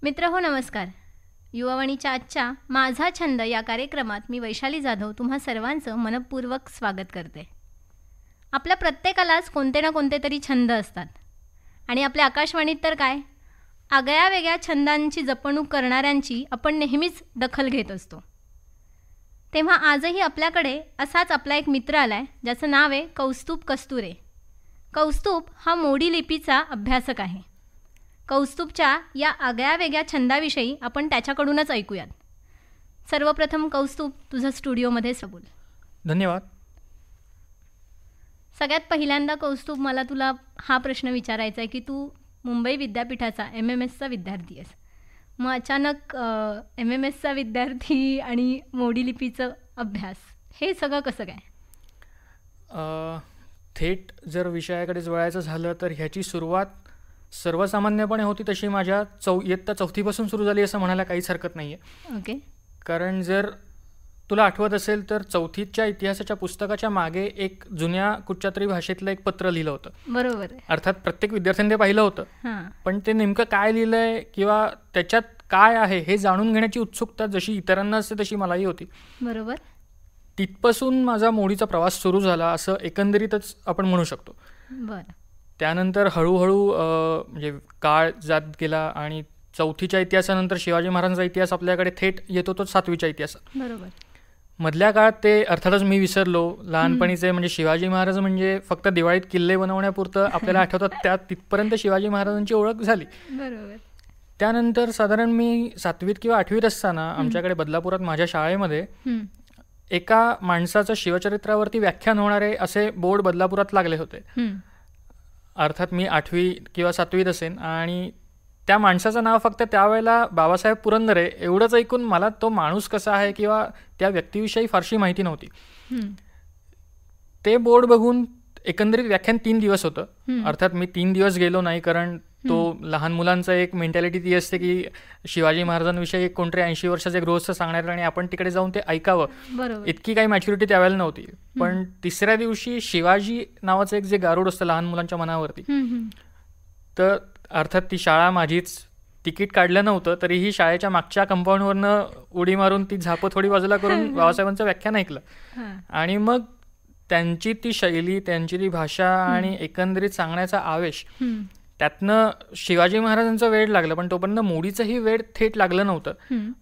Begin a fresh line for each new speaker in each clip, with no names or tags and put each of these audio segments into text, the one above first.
मित्रहो नमस्कार. युवावाणीच्या आजच्या माझा छंद या कार्यक्रमात मी वैशाली जाधव तुम्हा सर्वांचं मनपूर्वक स्वागत करते. आपल्या प्रत्येकालाच कोणते ना कोणते तरी छंद असतात आणि आपल्या आकाशवाणीत तर काय आगळ्या वेगळ्या छंदांची जपणूक करणाऱ्यांची आपण नेहमीच दखल घेत असतो. तेव्हा आजही आपल्याकडे असाच आपला एक मित्र आला आहे ज्याचं नाव आहे कौस्तुभ कस्तुरे. कौस्तुभ हा मोडी लिपीचा अभ्यासक आहे. कौस्तुभच्या या आगळ्या वेगळ्या छंदाविषयी आपण त्याच्याकडूनच ऐकूयात. सर्वप्रथम कौस्तुभ तुझं स्टुडिओमध्ये बोल.
धन्यवाद.
सगळ्यात पहिल्यांदा कौस्तुभ मला तुला हा प्रश्न विचारायचा आहे की तू मुंबई विद्यापीठाचा MMSचा विद्यार्थी आहेस. मग अचानक MMSचा विद्यार्थी आणि मोडी लिपीचं अभ्यास हे सगळं कसं काय?
थेट जर विषयाकडे वळायचं झालं तर ह्याची सुरुवात सर्वसामान्यपणे होती तशी माझ्या इयत्ता 4थीपासून सुरू झाली असं म्हणायला काहीच हरकत नाही आहे.
ओके.
कारण जर तुला आठवत असेल तर 4थीच्या इतिहासाच्या पुस्तकाच्या मागे एक जुन्या कुठच्या तरी भाषेतलं एक पत्र लिहिलं होतं.
बरोबर.
अर्थात प्रत्येक विद्यार्थ्याने ते पाहिलं होतं, पण ते नेमकं काय लिहिलंय किंवा त्याच्यात काय आहे हे जाणून घेण्याची उत्सुकता जशी इतरांना असते तशी मलाही होती.
बरोबर.
तिथपासून माझा मोडीचा प्रवास सुरू झाला असं एकंदरीतच आपण म्हणू शकतो.
बरं.
त्यानंतर हळूहळू म्हणजे काळ जात गेला आणि 4थीच्या इतिहासानंतर शिवाजी महाराजांचा इतिहास आपल्याकडे थेट येतो तो 7वीच्या इतिहासात.
बरोबर.
मधल्या काळात ते अर्थातच मी विसरलो. लहानपणीचे म्हणजे शिवाजी महाराज म्हणजे फक्त दिवाळीत किल्ले बनवण्यापुरतं आपल्याला आठवतात त्या तिथपर्यंत शिवाजी महाराजांची ओळख झाली.
बरोबर.
त्यानंतर साधारण मी 7वीत किंवा 8वीत असताना आमच्याकडे बदलापुरात माझ्या शाळेमध्ये एका माणसाचं शिवचरित्रावरती व्याख्यान होणारे असे बोर्ड बदलापुरात लागले होते. अर्थात मी 8वी किंवा 7वीत असेन आणि त्या माणसाचं नाव फक्त त्यावेळेला बाबासाहेब पुरंदरे एवढंच ऐकून मला तो माणूस कसा आहे किंवा त्या व्यक्तीविषयी फारशी माहिती नव्हती. ते बोर्ड बघून एकंदरीत व्याख्यान 3 दिवस होतं. अर्थात मी 3 दिवस गेलो नाही कारण तो लहान मुलांचं एक मेंटॅलिटी ती असते की शिवाजी महाराजांविषयी एक कोणतरी 80 वर्षाचे गृहस्थ सांगणार आणि आपण तिकडे जाऊन ते ऐकावं इतकी काही मॅच्युरिटी त्यावेळेला नव्हती. पण तिसऱ्या दिवशी शिवाजी नावाचं एक जे गारुड असतं लहान मुलांच्या मनावरती, तर अर्थात ती शाळा माझीच, तिकीट काढलं नव्हतं तरीही शाळेच्या मागच्या कंपाऊंडवरनं उडी मारून ती झापं थोडी बाजूला करून बाबासाहेबांचं व्याख्यान ऐकलं. आणि मग त्यांची ती शैली, त्यांची ती भाषा आणि एकंदरीत सांगण्याचा आवेश, त्यातनं शिवाजी महाराजांचं वेड लागलं. पण तोपर्यंत मोडीचंही वेड थेट लागलं नव्हतं.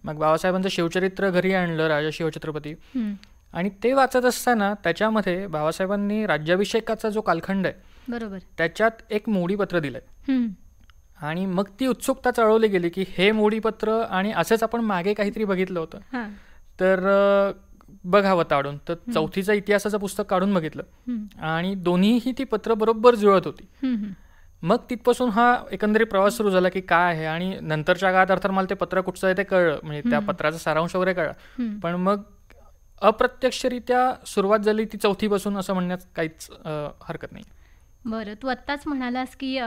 मग बाबासाहेबांचं शिवचरित्र घरी आणलं, राजा शिवछत्रपती, आणि ते वाचत असताना त्याच्यामध्ये बाबासाहेबांनी राज्याभिषेकाचा जो कालखंड आहे
बरोबर
त्याच्यात एक मोडीपत्र दिलंय. आणि मग ती उत्सुकता चळवली गेली की हे मोडीपत्र, आणि असंच आपण मागे काहीतरी बघितलं होतं तर बघावं ताडून, तर 4थीचं इतिहासाचं पुस्तक काढून बघितलं आणि दोन्हीही ती पत्र बरोबर जुळत होती. मग तिथपासून हा एकंदरीत प्रवास सुरू झाला की काय आहे. आणि नंतरच्या काळात अर्थात मला ते पत्र कुठचं आहे ते कळलं, म्हणजे त्या पत्राचा सारांश वगैरे कळला. पण मग अप्रत्यक्षरित्या सुरुवात झाली ती 4थीपासून असं म्हणण्यात काहीच हरकत नाही.
बरं. तू आत्ताच म्हणालास की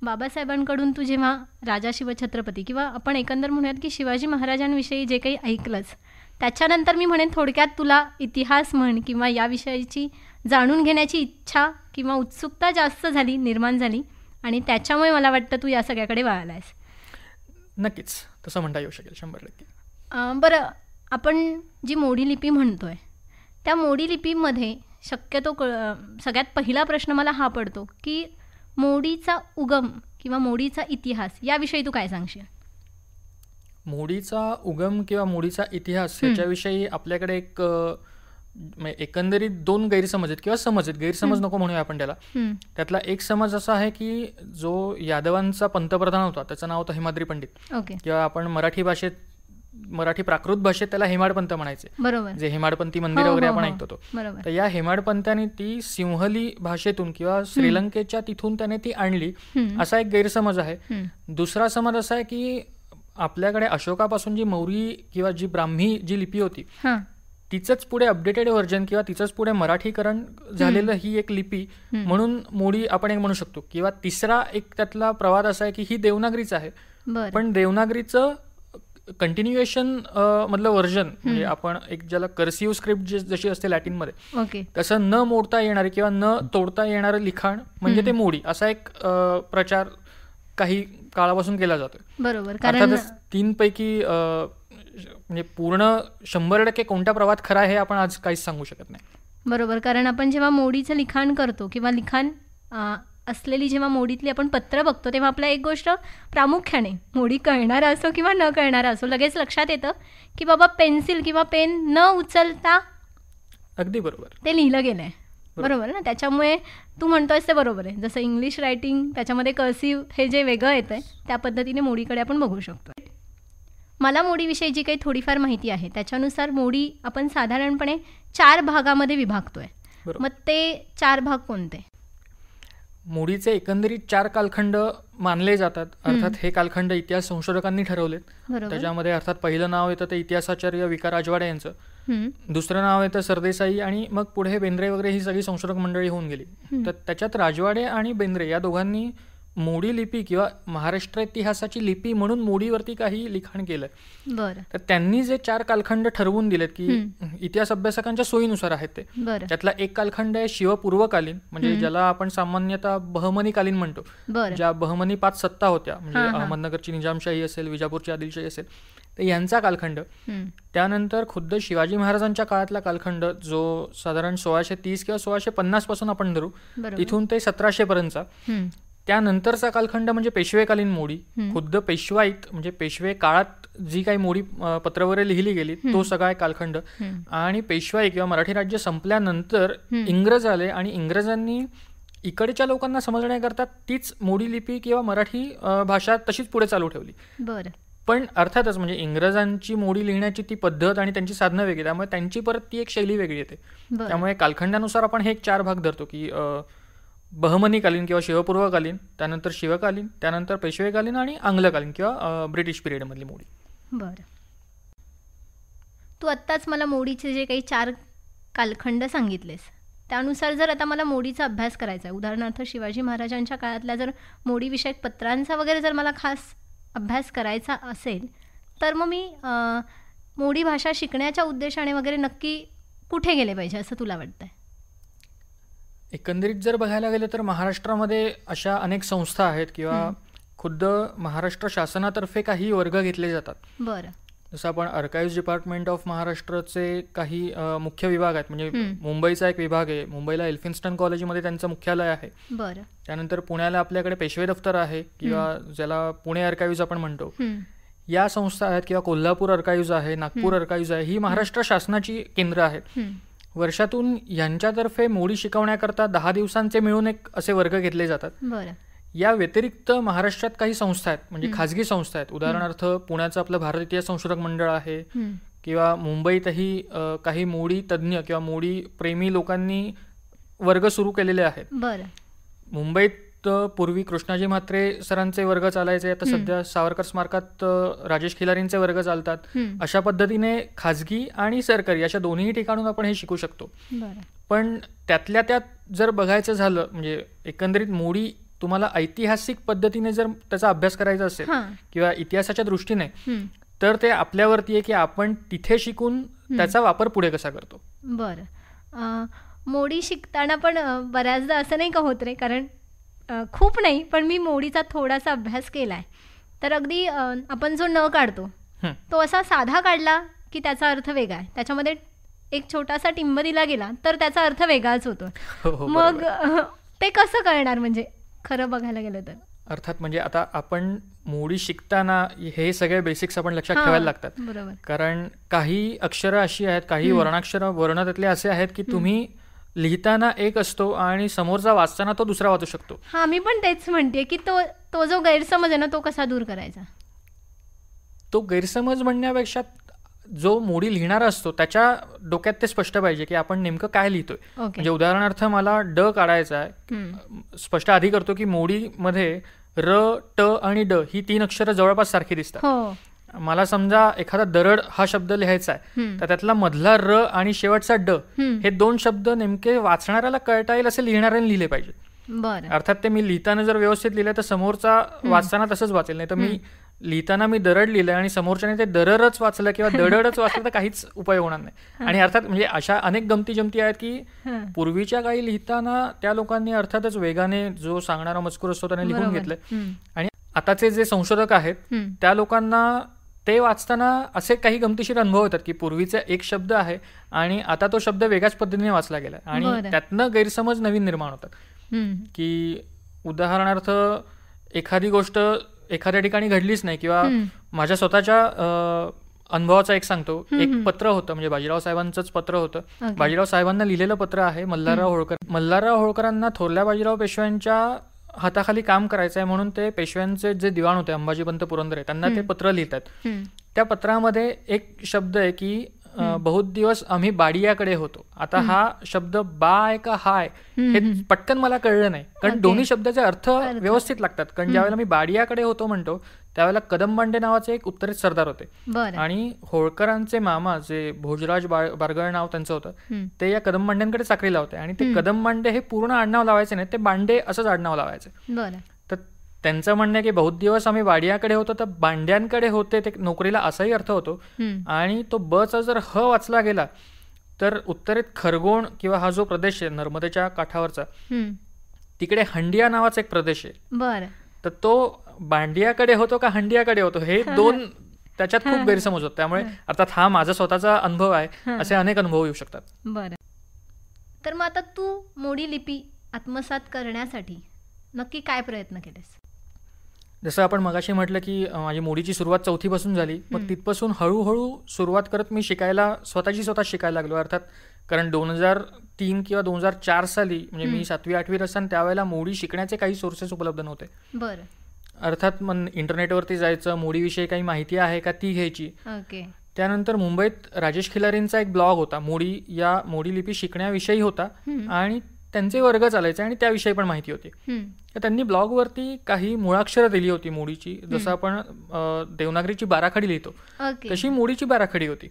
बाबासाहेबांकडून तू जेव्हा राजा शिवछत्रपती किंवा आपण एकंदर म्हणूयात की शिवाजी महाराजांविषयी जे काही ऐकलंच त्याच्यानंतर मी म्हणेन थोडक्यात तुला इतिहास म्हण किंवा याविषयीची जाणून घेण्याची इच्छा किंवा उत्सुकता जास्त झाली, निर्माण झाली, आणि त्याच्यामुळे मला वाटतं तू या सगळ्याकडे वळाला आहेस.
नक्कीच तसं म्हणता येऊ शकेल, 100%.
बरं, आपण जी मोडी लिपी म्हणतोय त्या मोडी लिपीमध्ये शक्यतो सगळ्यात पहिला प्रश्न मला हा पडतो की मोडीचा उगम किंवा मोडीचा इतिहास याविषयी तू काय सांगशील?
मोडीचा उगम किंवा मोडीचा इतिहास याच्याविषयी आपल्याकडे एक एकंदरीत 2 गैरसमज आहेत किंवा समज आहेत. गैरसमज नको म्हणूया आपण त्याला. त्यातला एक समज असा आहे की जो यादवांचा पंतप्रधान होता त्याचं नाव होतं हेमाद्री पंडित, किंवा आपण मराठी प्राकृत भाषेत त्याला हेमाडपंत म्हणायचे.
बरोबर.
जे हेमाडपंथी मंदिर वगैरे आपण ऐकतो तो. तर या हेमाडपंतांनी ती सिंहली भाषेतून किंवा श्रीलंकेच्या तिथून त्याने ती आणली असा एक गैरसमज आहे. दुसरा समज असा आहे की आपल्याकडे अशोकापासून जी मौर्य किंवा जी ब्राह्मी जी लिपी होती तिचंच पुढे अपडेटेड व्हर्जन किंवा तिचंच पुढे मराठीकरण झालेलं ही एक लिपी म्हणून मोडी आपण एक म्हणू शकतो. किंवा तिसरा एक त्यातला प्रवाद असा आहे की ही देवनागरीच आहे, पण देवनागरीचं कंटिन्युएशन मधलं व्हर्जन म्हणजे आपण एक ज्याला कर्सिव्ह स्क्रिप्ट जशी असते लॅटिनमध्ये तसं न मोडता येणारे किंवा न तोडता येणारं लिखाण म्हणजे ते मोडी असा एक प्रचार काही काळापासून केला जातोय.
बरोबर. कारण
अर्थातच 3 पैकी म्हणजे पूर्ण 100% कोणत्या प्रवाहात खरा आहे हे आपण आज काहीच सांगू शकत नाही.
बरोबर. कारण आपण जेव्हा मोडीचं लिखाण करतो किंवा लिखाण असलेली जेव्हा मोडीतली आपण पत्र बघतो तेव्हा आपल्या एक गोष्ट प्रामुख्याने मोडी कळणारा असो किंवा न कळणारा असो लगेच लक्षात येतं की बाबा पेन्सिल किंवा पेन न उचलता
अगदी बरोबर
ते लिहिलं गेलं आहे. बरोबर ना. त्याच्यामुळे तू म्हणतोयस ते बरोबर आहे. जसं इंग्लिश रायटिंग त्याच्यामध्ये कर्सिव्ह हे जे वेगळं येतं आहे त्या पद्धतीने मोडीकडे आपण बघू शकतो. मला मोडीविषयी जी काही थोडीफार माहिती आहे त्याच्यानुसार मोडी आपण साधारणपणे 4 भागामध्ये विभागतोय. मग ते 4 भाग कोणते?
मोडीचे एकंदरीत 4 कालखंड मानले जातात. अर्थात हे कालखंड इतिहास संशोधकांनी ठरवलेत. त्याच्यामध्ये अर्थात पहिलं नाव येतं ते इतिहासाचार्य विका राजवाडे यांचं, दुसरं नाव येतं सरदेसाई आणि मग पुढे बेंद्रे वगैरे ही सगळी संशोधक मंडळी होऊन गेली. तर त्याच्यात राजवाडे आणि बेंद्रे या दोघांनी मोडी लिपी किंवा महाराष्ट्र इतिहासाची लिपी म्हणून मोडीवरती काही लिखाण केलंय. तर त्यांनी जे 4 कालखंड ठरवून दिलेत की इतिहास अभ्यासकांच्या सोयीनुसार आहेत ते. त्यातला एक कालखंड आहे शिवपूर्वकालीन, म्हणजे ज्याला आपण सामान्यतः बहमनीकालीन म्हणतो. ज्या बहमनी 5 सत्ता होत्या, म्हणजे अहमदनगरची निजामशाही असेल, विजापूरची आदिलशाही असेल, तर यांचा कालखंड. त्यानंतर खुद्द शिवाजी महाराजांच्या काळातला कालखंड जो साधारण 1630 किंवा 1650 पासून आपण धरू, तिथून ते 1700 पर्यंतचा. त्यानंतरचा कालखंड म्हणजे पेशवेकालीन मोडी, खुद्द पेशवाईत म्हणजे पेशवे काळात जी काही मोडी पत्र वगैरे लिहिली गेली तो सगळा कालखंड. आणि पेशवाई किंवा मराठी राज्य संपल्यानंतर इंग्रज आले आणि इंग्रजांनी इकडच्या लोकांना समजण्याकरता तीच मोडी लिपी किंवा मराठी भाषा तशीच पुढे चालू ठेवली. पण अर्थातच म्हणजे इंग्रजांची मोडी लिहिण्याची ती पद्धत आणि त्यांची साधनं वेगळी, त्यामुळे त्यांची परत ती एक शैली वेगळी येते. त्यामुळे कालखंडानुसार आपण हे 4 भाग धरतो की बहमनीकालीन किंवा शिवपूर्वकालीन, त्यानंतर शिवकालीन, त्यानंतर पेशवेकालीन आणि आंग्लकालीन किंवा ब्रिटिश पिरियडमधली मोडी.
बरं. तू आत्ताच मला मोडीचे जे काही 4 कालखंड सांगितलेस त्यानुसार जर आता मला मोडीचा अभ्यास करायचा आहे, उदाहरणार्थ शिवाजी महाराजांच्या काळातल्या जर मोडीविषयक पत्रांचा वगैरे जर मला खास अभ्यास करायचा असेल तर मग मी मोडी भाषा शिकण्याच्या उद्देशाने वगैरे नक्की कुठे गेले पाहिजे असं तुला वाटतंय?
एकंदरीत जर बघायला गेलं तर महाराष्ट्रामध्ये अशा अनेक संस्था आहेत किंवा खुद्द महाराष्ट्र शासनातर्फे काही वर्ग घेतले जातात.
बरं.
जसं आपण आर्काइव्ह्ज डिपार्टमेंट ऑफ महाराष्ट्राचे काही मुख्य विभाग आहेत. म्हणजे मुंबईचा एक विभाग आहे, मुंबईला एल्फिन्स्टन कॉलेजमध्ये त्यांचं मुख्यालय आहे.
बरं.
त्यानंतर पुण्याला आपल्याकडे पेशवे दफ्तर आहे किंवा ज्याला पुणे आर्काइव्ह्ज आपण म्हणतो. या संस्था आहेत किंवा कोल्हापूर आर्काइव्ह्ज आहे, नागपूर आर्काइव्ह्ज आहे, ही महाराष्ट्र शासनाची केंद्र आहेत. वर्षातून यांच्यातर्फे मोडी शिकवण्याकरता 10 दिवसांचे मिळून एक असे वर्ग घेतले जातात.
बरं.
या व्यतिरिक्त महाराष्ट्रात काही संस्था आहेत, म्हणजे खाजगी संस्था आहेत. उदाहरणार्थ पुण्याचं आपलं भारत इतिहास संशोधक मंडळ आहे किंवा मुंबईतही काही मोडी तज्ज्ञ किंवा मोडी प्रेमी लोकांनी वर्ग सुरू केलेले आहेत.
बरं.
मुंबईत पूर्वी कृष्णाजी म्हात्रे सरांचे वर्ग चालायचे, आता सध्या सावरकर स्मारकात राजेश खिलारींचे वर्ग चालतात. अशा पद्धतीने खाजगी आणि सरकारी अशा दोन्ही ठिकाणून आपण हे शिकू शकतो. पण त्यातल्या त्यात जर बघायचं झालं म्हणजे एकंदरीत मोडी तुम्हाला ऐतिहासिक पद्धतीने जर त्याचा अभ्यास करायचा असेल किंवा इतिहासाच्या दृष्टीने तर ते आपल्यावरती आहे की आपण तिथे शिकून त्याचा वापर पुढे कसा करतो.
बरं. मोडी शिकताना पण बऱ्याचदा असं नाही का होत रे, कारण खूप नाही पण मी मोडीचा थोडासा अभ्यास केला आहे, तर अगदी आपण जो न काढतो तो असा साधा काढला की त्याचा अर्थ वेगळा आहे, त्याच्यामध्ये एक छोटासा टिंब दिला गेला तर त्याचा अर्थ वेगळाच होतो. मग ते कसं कळणार म्हणजे खरं बघायला गेलं तर?
अर्थात म्हणजे आता आपण मोडी शिकताना हे सगळे बेसिक्स आपण लक्षात ठेवायला लागतात.
बरोबर.
कारण काही अक्षरं अशी आहेत, काही वर्णाक्षरं वर्ण त्यातले असे आहेत की तुम्ही लिहिताना एक असतो आणि समोरचा वाचताना तो दुसरा वाचू शकतो.
हा, मी पण तेच म्हणते की तो जो गैरसमज आहे ना तो कसा दूर करायचा?
तो गैरसमज म्हणण्यापेक्षा जो मोडी लिहिणारा असतो त्याच्या डोक्यात ते स्पष्ट पाहिजे की आपण नेमकं काय लिहितोय. म्हणजे उदाहरणार्थ मला ड काढायचा आहे, स्पष्ट आधी करतो की मोडीमध्ये र, ट आणि ड ही 3 अक्षरं जवळपास सारखी दिसतात. मला समजा एखादा दरड हा शब्द लिहायचा आहे तर त्यातला मधला र आणि शेवटचा ड हे 2 शब्द नेमके वाचणाऱ्याला कळता येईल असे लिहिणाऱ्याने लिहिले पाहिजे. अर्थात ते मी लिहिताना जर व्यवस्थित लिहिलं तर समोरचा वाचताना तसंच वाचेल, नाही तर मी लिहिताना मी दरड लिहिलंय आणि समोरच्याने ते दररच वाचलं किंवा दडडच वाचलं तर काहीच उपाय होणार नाही. आणि अर्थात म्हणजे अशा अनेक गमती जमती आहेत की पूर्वीच्या काळी लिहिताना त्या लोकांनी अर्थातच वेगाने जो सांगणारा मजकूर असतो त्याने लिहून घेतलंय आणि आताचे जे संशोधक आहेत त्या लोकांना ते वाचताना असे काही गमतीशीर अनुभव होतात की पूर्वीचा एक शब्द आहे आणि आता तो शब्द वेगळ्याच पद्धतीने वाचला गेला आणि त्यातनं गैरसमज नवीन निर्माण होतात. की उदाहरणार्थ एखादी गोष्ट एखाद्या ठिकाणी घडलीच नाही किंवा माझ्या स्वतःच्या अनुभवाचा एक सांगतो. एक पत्र होतं, म्हणजे बाजीराव साहेबांचंच पत्र होतं. बाजीराव साहेबांना लिहिलेलं पत्र आहे मल्हारराव होळकर. मल्हारराव होळकरांना थोरल्या बाजीराव पेशव्यांच्या हाताखाली काम करायचं आहे म्हणून ते पेशव्यांचे जे दिवाण होते अंबाजीपंत पुरंदरे त्यांना ते पत्र लिहितात. त्या पत्रामध्ये एक शब्द आहे की बहुत दिवस आम्ही बाडियाकडे होतो. आता हा शब्द बा आहे का हा आहे हे पटकन मला कळलं नाही, कारण दोन्ही शब्दाचे अर्थ व्यवस्थित लागतात. कारण ज्यावेळेला मी बाडियाकडे होतो म्हणतो त्यावेळेला कदम बांडे नावाचे एक उत्तरेत सरदार होते आणि होळकरांचे मामा जे भोजराज बारगळ नाव त्यांचं होतं ते या कदम बांडेंकडे चाकरीला होते आणि ते कदम बांडे हे पूर्ण आडनाव लावायचे नाही, ते बांडे असंच आडनाव लावायचे. तर त्यांचं म्हणणं आहे की बहुत दिवस आम्ही बाडियाकडे होतो तर बांड्यांकडे होते ते नोकरीला असाही अर्थ होतो. आणि तो बचा जर ह वाचला गेला तर उत्तरेत खरगोण किंवा हा जो प्रदेश आहे नर्मदेच्या काठावरचा तिकडे हंडिया नावाचा एक प्रदेश आहे. तर तो बांडियाकडे होतो का हंडियाकडे होतो हे दोन त्याच्यात खूप गैरसमज होतो. त्यामुळे अर्थात हा माझा स्वतःचा अनुभव आहे, असे अनेक अनुभव येऊ शकतात.
बरं, तर मग आता तू मोडी लिपी आत्मसात करण्यासाठी नक्की काय प्रयत्न केलेस?
जसं आपण मगाशी म्हटलं की माझी मोडीची सुरुवात 4थी पासून झाली. मग तिथपासून हळूहळू सुरुवात करत मी शिकायला स्वतः शिकायला लागलो. अर्थात कारण 2003 किंवा 2004 साली म्हणजे मी 7वी-8वीत असताना त्यावेळेला मोडी शिकण्याचे काही सोर्सेस उपलब्ध नव्हते.
बरं.
अर्थात मग इंटरनेटवरती जायचं, मोडीविषयी काही माहिती आहे का ती घ्यायची. त्यानंतर मुंबईत राजेश खिलारींचा एक ब्लॉग होता, मोडी लिपी शिकण्याविषयी होता आणि त्यांचे वर्ग चालायचे आणि त्याविषयी पण माहिती होती. तर त्यांनी ब्लॉगवरती काही मुळाक्षरं दिली होती मोडीची. जसं आपण देवनागरीची बाराखडी लिहितो तशी मोडीची बाराखडी होती.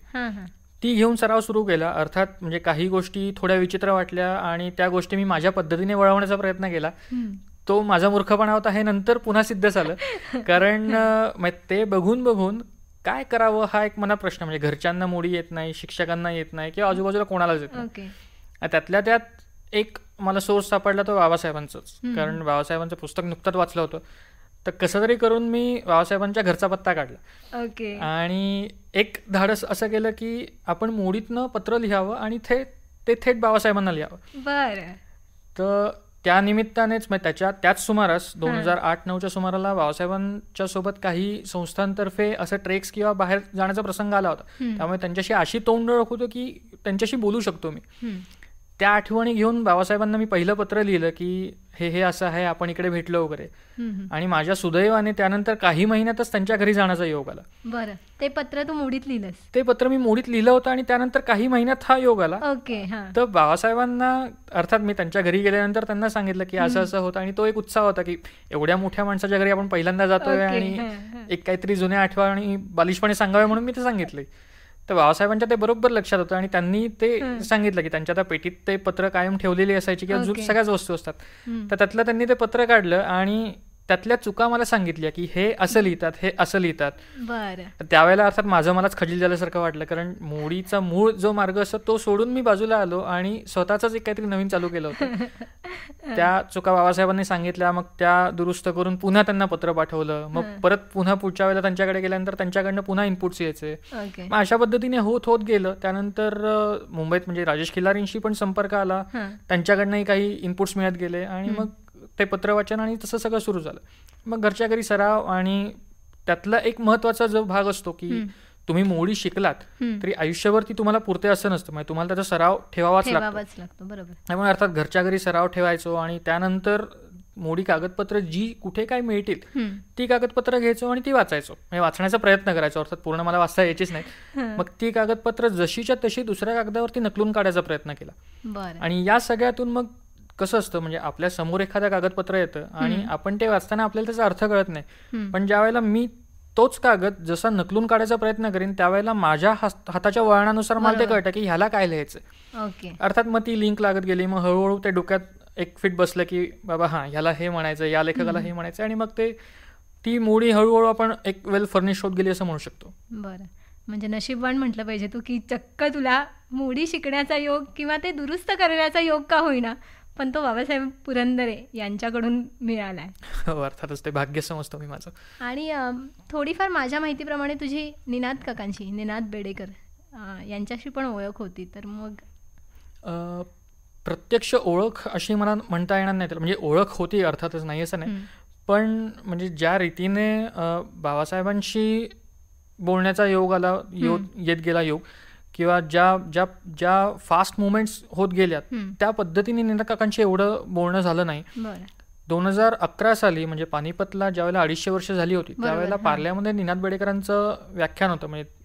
ती घेऊन सराव सुरू केला. अर्थात म्हणजे काही गोष्टी थोड्या विचित्र वाटल्या आणि त्या गोष्टी मी माझ्या पद्धतीने वळवण्याचा प्रयत्न केला. तो माझा मूर्खपणा होता हे नंतर पुन्हा सिद्ध झालं. कारण ते बघून काय करावं हा एक मनात प्रश्न. म्हणजे घरच्यांना मोडी येत नाही, शिक्षकांना येत नाही किंवा आजूबाजूला कोणालाच येत नाही. त्यातल्या त्यात एक मला सोर्स सापडला तो बाबासाहेबांचाच. कारण बाबासाहेबांचं पुस्तक नुकतंच वाचलं होतं. तर कसं तरी करून मी बाबासाहेबांच्या घरचा पत्ता काढला आणि एक धाडस असं केलं की आपण मोडीतनं पत्र लिहावं आणि ते थेट बाबासाहेबांना लिहावं.
बरं.
तर त्या निमित्तानेच त्याच सुमारास 2008-09च्या सुमाराला बाबासाहेबांच्या सोबत काही संस्थांतर्फे असं ट्रेक्स किंवा बाहेर जाण्याचा प्रसंग आला होता. त्यामुळे त्यांच्याशी अशी तोंड ओळख होतो की त्यांच्याशी बोलू शकतो मी. त्या आठवणी घेऊन बाबासाहेबांना मी पहिलं पत्र लिहिलं की हे असं आहे, आपण इकडे भेटलो वगैरे. आणि माझ्या सुदैवाने त्यानंतर काही महिन्यातच त्यांच्या घरी जाण्याचा योग आला.
बरं. ते पत्र तू मोडीत लिहिलंस? ते
पत्र मी मोडीत लिहिलं होतं आणि त्यानंतर काही महिन्यात हा योग आला. तर बाबासाहेबांना अर्थात मी त्यांच्या घरी गेल्यानंतर त्यांना सांगितलं की असं असं होतं आणि तो एक उत्साह होता की एवढ्या मोठ्या माणसाच्या घरी आपण पहिल्यांदा जातोय आणि एक काहीतरी जुन्या आठवणी बालिशपणे सांगावे म्हणून मी ते सांगितले. तर बाबासाहेबांच्या ते बरोबर लक्षात होतं आणि त्यांनी ते सांगितलं की त्यांच्या त्या पेटीत ते पत्र कायम ठेवलेली असायची किंवा सगळ्याच वस्तू असतात. तर त्यातलं त्यांनी ते पत्र काढलं आणि त्यातल्या चुका मला सांगितल्या की हे असं लिहितात, हे असं लिहितात. त्यावेळेला अर्थात माझं मलाच खजील झाल्यासारखं वाटलं, कारण मोडीचा मूळ जो मार्ग असतो तो सोडून मी बाजूला आलो आणि स्वतःच एक काहीतरी नवीन चालू केलं होतं. त्या चुका बाबासाहेबांनी सांगितल्या, मग त्या दुरुस्त करून पुन्हा त्यांना पत्र पाठवलं. मग परत पुन्हा पुढच्या वेळेला त्यांच्याकडे गेल्यानंतर त्यांच्याकडनं पुन्हा इनपुट्स यायचे. मग अशा पद्धतीने होत गेलं. त्यानंतर मुंबईत म्हणजे राजेश खिलारींशी पण संपर्क आला, त्यांच्याकडनंही काही इनपुट्स मिळत गेले आणि मग ते पत्र वाचन आणि तसं सगळं सुरू झालं. मग घरच्या घरी सराव आणि त्यातला एक महत्वाचा जो भाग असतो की तुम्ही मोडी शिकलात तरी आयुष्यभर ती तुम्हाला पुरते असं नसतं, म्हणजे तुम्हाला त्याचा सराव ठेवावाच लागतो. बरोबर. त्यामुळे अर्थात घरच्या घरी सराव ठेवायचो आणि त्यानंतर मोडी कागदपत्र जी कुठे काय मिळतील ती कागदपत्र घ्यायचो आणि ती वाचायचो, म्हणजे वाचण्याचा प्रयत्न करायचो. अर्थात पूर्ण मला वाचता यायचीच नाही. मग ती कागदपत्र जशीच्या तशी दुसऱ्या कागदावरती नकलून काढायचा प्रयत्न केला. आणि या सगळ्यातून मग कसं असतं, म्हणजे आपल्या समोर एखादं कागदपत्र येतं आणि आपण ते वाचताना आपल्याला त्याचा अर्थ कळत नाही, पण ज्या वेळेला मी तोच कागद जसा नकलून काढायचा प्रयत्न करीन त्यावेळेला माझ्या हाताच्या वळणानुसार मला ते कळतं की ह्याला काय लिहायचं. अर्थात मग ती लिंक लागत गेली. मग हळूहळू ते डोक्यात एक फिट बसलं की बाबा ह्याला हे म्हणायचं, या लेखकाला हे म्हणायचं, आणि मग ती मोडी हळूहळू आपण एक वेल फर्निश होत गेली असं म्हणू शकतो.
बरं. म्हणजे नशीबवान म्हटलं पाहिजे तू की चक्क तुला मोडी शिकण्याचा योग किंवा ते दुरुस्त करण्याचा योग का होईना पण तो बाबासाहेब पुरंदरे यांच्याकडून मिळाला आहे.
हो, अर्थातच ते भाग्य समजतो मी माझं.
आणि थोडीफार माझ्या माहितीप्रमाणे तुझी निनाद काकांची, निनाद बेडेकर यांच्याशी पण ओळख होती. तर मग
प्रत्यक्ष ओळख अशी मला म्हणता येणार नाही, म्हणजे ओळख होती अर्थातच, नाही असं नाही. पण म्हणजे ज्या रीतीने बाबासाहेबांशी बोलण्याचा योग आला, येत गेला योग, किंवा ज्या ज्या ज्या फास्ट मुवमेंट्स होत गेल्यात त्या पद्धतीने निनाद काकांशी एवढं बोलणं झालं नाही. 2011 साली म्हणजे पानिपतला ज्यावेळेला 250 वर्ष झाली होती त्यावेळेला पार्ल्यामध्ये निनाद बेडेकरांचं व्याख्यान होतं, म्हणजे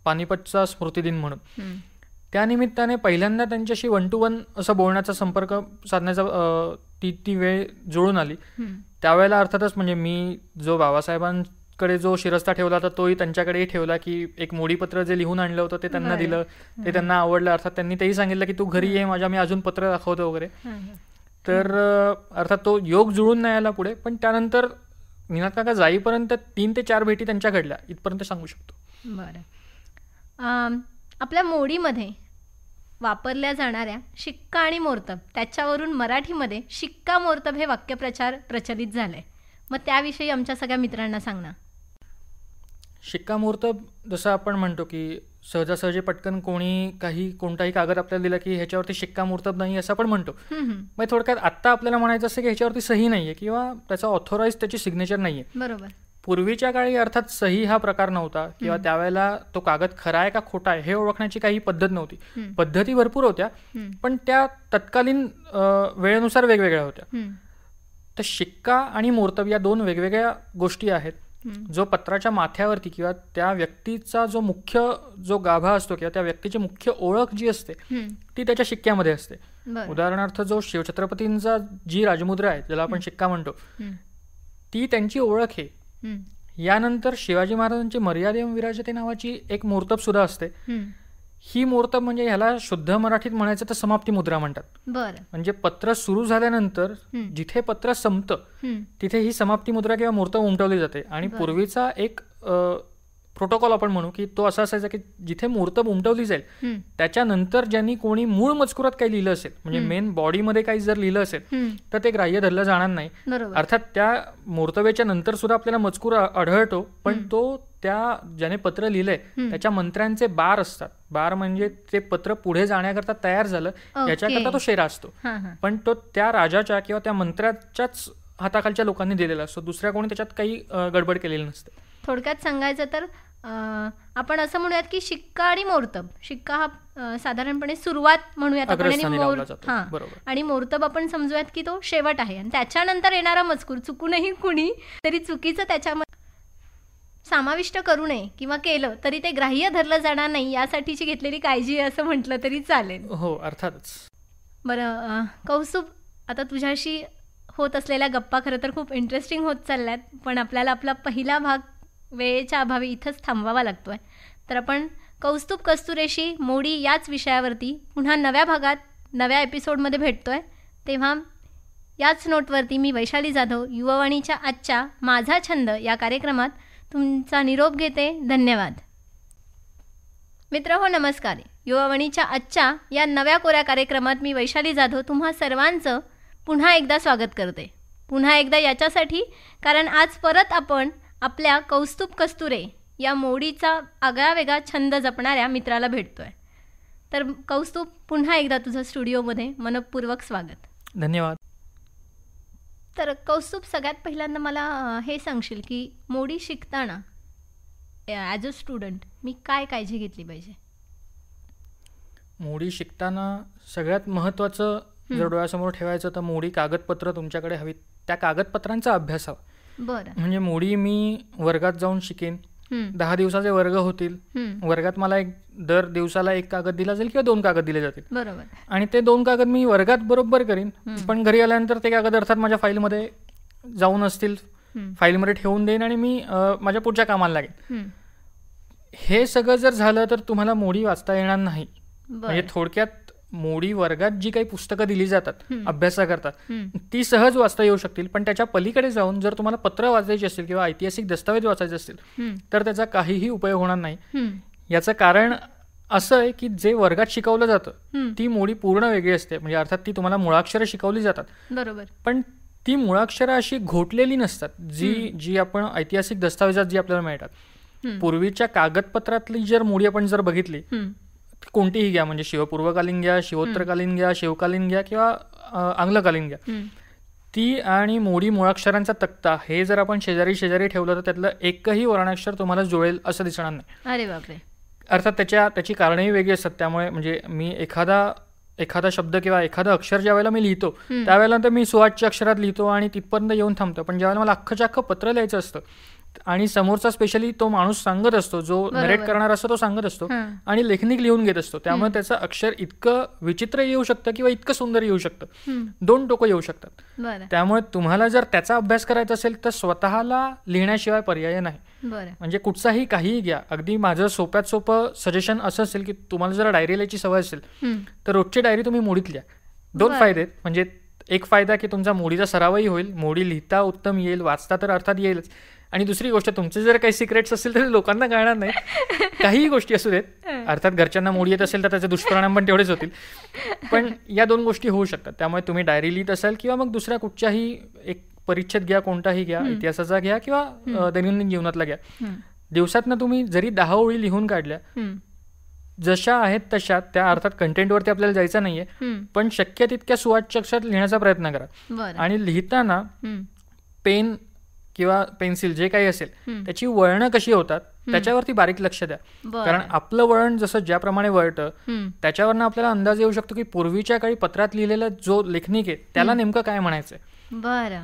पानिपतचा स्मृतिदिन म्हणून. त्यानिमित्ताने पहिल्यांदा त्यांच्याशी 1 to 1 असं बोलण्याचा, संपर्क साधण्याचा ती वेळ जुळून आली. त्यावेळेला अर्थातच म्हणजे मी जो बाबासाहेबांकडे जो शिरस्ता ठेवला होता तोही त्यांच्याकडेही ठेवला, की एक मोडीपत्र जे लिहून आणलं होतं ते त्यांना दिलं, ते त्यांना आवडलं. अर्थात त्यांनी तेही सांगितलं की तू घरी ये माझ्या, मी अजून पत्र दाखवतो वगैरे. तर अर्थात तो योग जुळून नाही आला पुढे, पण त्यानंतर निनाद काका जाईपर्यंत 3 ते 4 भेटी त्यांच्या घडल्या, इथपर्यंत सांगू शकतो.
बरं. आपल्या मोडीमध्ये वापरल्या जाणाऱ्या शिक्का आणि मोर्तब, त्याच्यावरून मराठीमध्ये शिक्कामोर्तब हे वाक्यप्रचार प्रचलित झाले. मग त्याविषयी आमच्या सगळ्या मित्रांना सांग ना.
शिक्कामोर्तब जसं आपण म्हणतो की सहजासहजी पटकन कोणताही कागद आपल्याला दिला की ह्याच्यावरती शिक्कामोर्तब नाही असं आपण म्हणतो. मग थोडक्यात आत्ता आपल्याला म्हणायचं असं की ह्याच्यावरती सही नाहीये किंवा त्याचा ऑथोराईज त्याची सिग्नेचर नाहीये.
बरोबर.
पूर्वीच्या काळी अर्थात सही हा प्रकार नव्हता, किंवा त्यावेळेला तो कागद खरा आहे का खोटा आहे हे ओळखण्याची काही पद्धत नव्हती. पद्धती भरपूर होत्या, पण त्या तत्कालीन वेळेनुसार वेगवेगळ्या होत्या. तर शिक्का आणि मोर्तब या 2 वेगवेगळ्या गोष्टी आहेत. जो पत्राच्या माथ्यावरती किंवा त्या व्यक्तीचा जो मुख्य जो गाभा असतो किंवा त्या व्यक्तीची मुख्य ओळख जी असते ती त्याच्या शिक्क्यामध्ये असते. उदाहरणार्थ जो शिवछत्रपतींचा जी राजमुद्रा आहे ज्याला आपण शिक्का म्हणतो ती त्यांची ओळख आहे. यानंतर शिवाजी महाराजांची मर्यादेम विराजते नावाची एक मोर्तब सुद्धा असते. ही मोर्तब म्हणजे ह्याला शुद्ध मराठीत म्हणायचं तर समाप्ती मुद्रा म्हणतात. म्हणजे पत्र सुरू झाल्यानंतर जिथे पत्र संपतं तिथे ही समाप्ती मुद्रा किंवा मोर्तब उमटवली जाते. आणि पूर्वीचा एक प्रोटोकॉल आपण म्हणू की तो असा असायचा की जिथे मोर्तब उमटवली जाईल त्याच्यानंतर ज्यांनी कोणी मूळ मजकुरात काही लिहिलं असेल, म्हणजे मेन बॉडीमध्ये काही जर लिहिलं असेल तर ते ग्राह्य धरलं जाणार नाही. अर्थात त्या मोर्तबेच्या नंतर सुद्धा आपल्याला मजकूर आढळतो, पण तो त्या ज्याने पत्र लिहिलंय त्याच्या मंत्र्यांचे बार असतात. बार म्हणजे ते पत्र पुढे जाण्याकरता तयार झालं याच्याकरता तो शेरा असतो, पण तो त्या राजाच्या किंवा त्या मंत्र्याच्याच हाताखालच्या लोकांनी दिलेला असतो. दुसऱ्या कोणी त्याच्यात काही गडबड केलेली नसते.
थोडक्यात सांगायचं तर आपण असं म्हणूयात की शिक्का आणि मोर्तब, शिक्का हा साधारणपणे सुरुवात म्हणूयात आपण, आणि मोर्तब आपण समजूयात की तो शेवट आहे. आणि त्याच्यानंतर येणारा मजकूर चुकूनही कुणी तरी चुकीचं त्याच्यामध्ये समाविष्ट करू नये किंवा केलं तरी ते ग्राह्य धरलं जाणार नाही यासाठीची घेतलेली काळजी असं म्हटलं तरी चालेल.
हो, अर्थातच.
बरं कौस्तुभ, आता तुझ्याशी होत असलेल्या गप्पा खरं तर खूप इंटरेस्टिंग होत चालल्यात, पण आपल्याला आपला पहिला भाग वेळेच्या अभावी इथंच थांबवावा लागतोय. तर आपण कौस्तुभ कस्तुरेशी मोडी याच विषयावरती पुन्हा नव्या भागात नव्या एपिसोडमध्ये भेटतोय. तेव्हा याच नोटवरती मी वैशाली जाधव युवावाणीच्या आजच्या माझा छंद या कार्यक्रमात तुमचा निरोप घेते. धन्यवाद. मित्र हो, नमस्कार. युवावाणीच्या आजच्या या नव्या कोऱ्या कार्यक्रमात मी वैशाली जाधव तुम्हा सर्वांचं पुन्हा एकदा स्वागत करते. पुन्हा एकदा याच्यासाठी कारण आज परत आपण आपल्या कौस्तुभ कस्तुरे या मोडीचा आगळा वेगळा छंद जपणाऱ्या मित्राला भेटतोय. तर कौस्तुभ, पुन्हा एकदा तुझं स्टुडिओमध्ये मनपूर्वक स्वागत.
धन्यवाद.
तर कौस्तुभ, सगळ्यात पहिल्यांदा मला हे सांगशील की मोडी शिकताना ॲज अ स्टुडंट मी काय काळजी घेतली पाहिजे?
मोडी शिकताना सगळ्यात महत्त्वाचं जर डोळ्यासमोर ठेवायचं तर मोडी कागदपत्र तुमच्याकडे हवीत, त्या कागदपत्रांचा अभ्यास हवा.
बरं.
म्हणजे मोडी मी वर्गात जाऊन शिकेन, 10 दिवसाचे वर्ग होतील, वर्गात मला दर दिवसाला 1 कागद दिला जाईल किंवा 2 कागद दिले जातील.
बरोबर.
आणि ते 2 कागद मी वर्गात बरोबर करीन, पण घरी आल्यानंतर ते कागद अर्थात माझ्या फाईलमध्ये जाऊन असतील, फाईलमध्ये ठेवून देईन आणि मी माझ्या पुढच्या कामाला लागेन. हे सगळं जर झालं तर तुम्हाला मोडी वाचता येणार नाही. म्हणजे थोडक्यात मोडी वर्गात जी काही पुस्तकं दिली जातात अभ्यासाकरता ती सहज वाचता येऊ शकतील, पण त्याच्या पलीकडे जाऊन जर तुम्हाला पत्र वाचायची असतील किंवा ऐतिहासिक दस्तावेज वाचायचे असतील तर त्याचा काहीही उपयोग होणार नाही. याचं कारण असं आहे की जे वर्गात शिकवलं जातं
हम्म.
ती मोडी पूर्ण वेगळी असते. म्हणजे अर्थात ती तुम्हाला मुळाक्षरं शिकवली जातात,
बरोबर.
पण ती मुळाक्षरं अशी घोटलेली नसतात जी जी आपण ऐतिहासिक दस्तावेजात जी आपल्याला मिळतात.
हम्म.
पूर्वीच्या कागदपत्रातली जर मोडी आपण जर बघितली,
हम्म.
कोणतीही घ्या, म्हणजे शिवपूर्वकालीन घ्या, शिवोत्तरकालीन घ्या, शिवकालीन घ्या किंवा आंग्लकालीन घ्या,
हम्म.
ती आणि मोडी मुळाक्षरांचा तक्ता हे जर आपण शेजारी शेजारी ठेवलं तर त्यातलं एकही वर्णाक्षर तुम्हाला जुळेल असं दिसणार नाही.
अरे बापरे.
अर्थात त्याची कारणंही वेगळी असतात. त्यामुळे म्हणजे मी एखादा शब्द किंवा एखादं अक्षर ज्या वेळेला मी लिहितो त्यावेळेला तर मी सुवाच्य अक्षरात लिहितो आणि तिथपर्यंत येऊन थांबतो. पण ज्यावेळेला मला अख्खच्या अख्खं पत्र लिहायचं असतं आणि समोरचा स्पेशली तो माणूस सांगत असतो, जो नरेट करणार असतो तो सांगत असतो आणि लेखनिक लिहून घेत असतो, त्यामुळे त्याचं अक्षर इतकं विचित्र येऊ शकतं किंवा इतकं सुंदर येऊ शकतं, दोन टोकं येऊ शकतात. त्यामुळे तुम्हाला जर त्याचा अभ्यास करायचा असेल तर स्वतःला लिहिण्याशिवाय पर्याय नाही. म्हणजे कुठचाही काहीही घ्या. अगदी माझं सोप्यात सोपं सजेशन असं असेल की तुम्हाला जर डायरी लिहायची सवय असेल तर रोजची डायरी तुम्ही मोडीत लिहा. दोन फायदे आहेत. म्हणजे एक फायदा की तुमचा मोडीचा सरावही होईल, मोडी लिहिता उत्तम येईल, वाचता तर अर्थात येईलच. आणि दुसरी गोष्ट, तुमचे जर काही सिक्रेट्स असतील तर लोकांना कळणार नाही. काहीही गोष्टी असू देत, अर्थात घरच्यांना मोडी येत असेल तर त्याचे दुष्परिणाम पण तेवढेच होतील, पण या दोन गोष्टी होऊ शकतात. त्यामुळे तुम्ही डायरी लिहित असाल किंवा मग दुसऱ्या कुठच्याही एक परिच्छेद घ्या, कोणताही घ्या, इतिहासाचा घ्या किंवा दैनंदिन जीवनातला घ्या, दिवसातनं तुम्ही जरी 10 ओळी लिहून काढल्या जशा आहेत तशा, त्या अर्थात कंटेंटवरती आपल्याला जायचं नाहीये, पण शक्य तितक्या सुवाच्य अक्षरात लिहिण्याचा प्रयत्न करा. आणि लिहिताना पेन किंवा पेन्सिल जे काही असेल त्याची वळणं कशी होतात त्याच्यावरती बारीक लक्ष द्या. कारण आपलं वळण जसं ज्याप्रमाणे वळतं त्याच्यावरनं आपल्याला अंदाज येऊ शकतो की पूर्वीच्या काळी पत्रात लिहिलेला जो लेखनिक आहे त्याला नेमकं काय म्हणायचंय.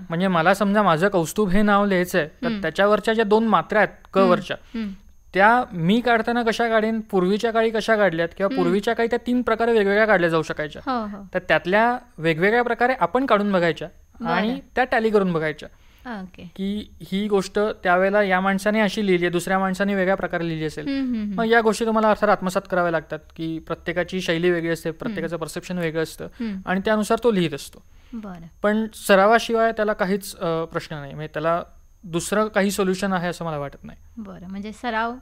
म्हणजे मला समजा माझं कौस्तुभ हे नाव लिहायचंय तर त्याच्यावरच्या ज्या 2 मात्रा आहेत क वरच्या, त्या मी काढताना कशा काढेन, पूर्वीच्या काळी कशा काढल्यात किंवा पूर्वीच्या काळी त्या 3 प्रकारे वेगवेगळ्या काढल्या जाऊ शकायच्या. तर त्यातल्या वेगवेगळ्या प्रकारे आपण काढून बघायच्या आणि त्या टॅली करून बघायच्या की ही गोष्ट त्यावेळेला या माणसाने अशी लिहिली आहे, दुसऱ्या माणसाने वेगळ्या प्रकारे लिहिली असेल. मग या गोष्टी तुम्हाला अर्थात आत्मसात कराव्या लागतात की प्रत्येकाची शैली वेगळी असते, प्रत्येकाचं परसेप्शन वेगळं असतं आणि त्यानुसार तो लिहित असतो. पण सरावाशिवाय त्याला काहीच प्रश्न नाही, म्हणजे त्याला दुसरं काही सोल्युशन आहे असं मला वाटत नाही.
बरं, म्हणजे सराव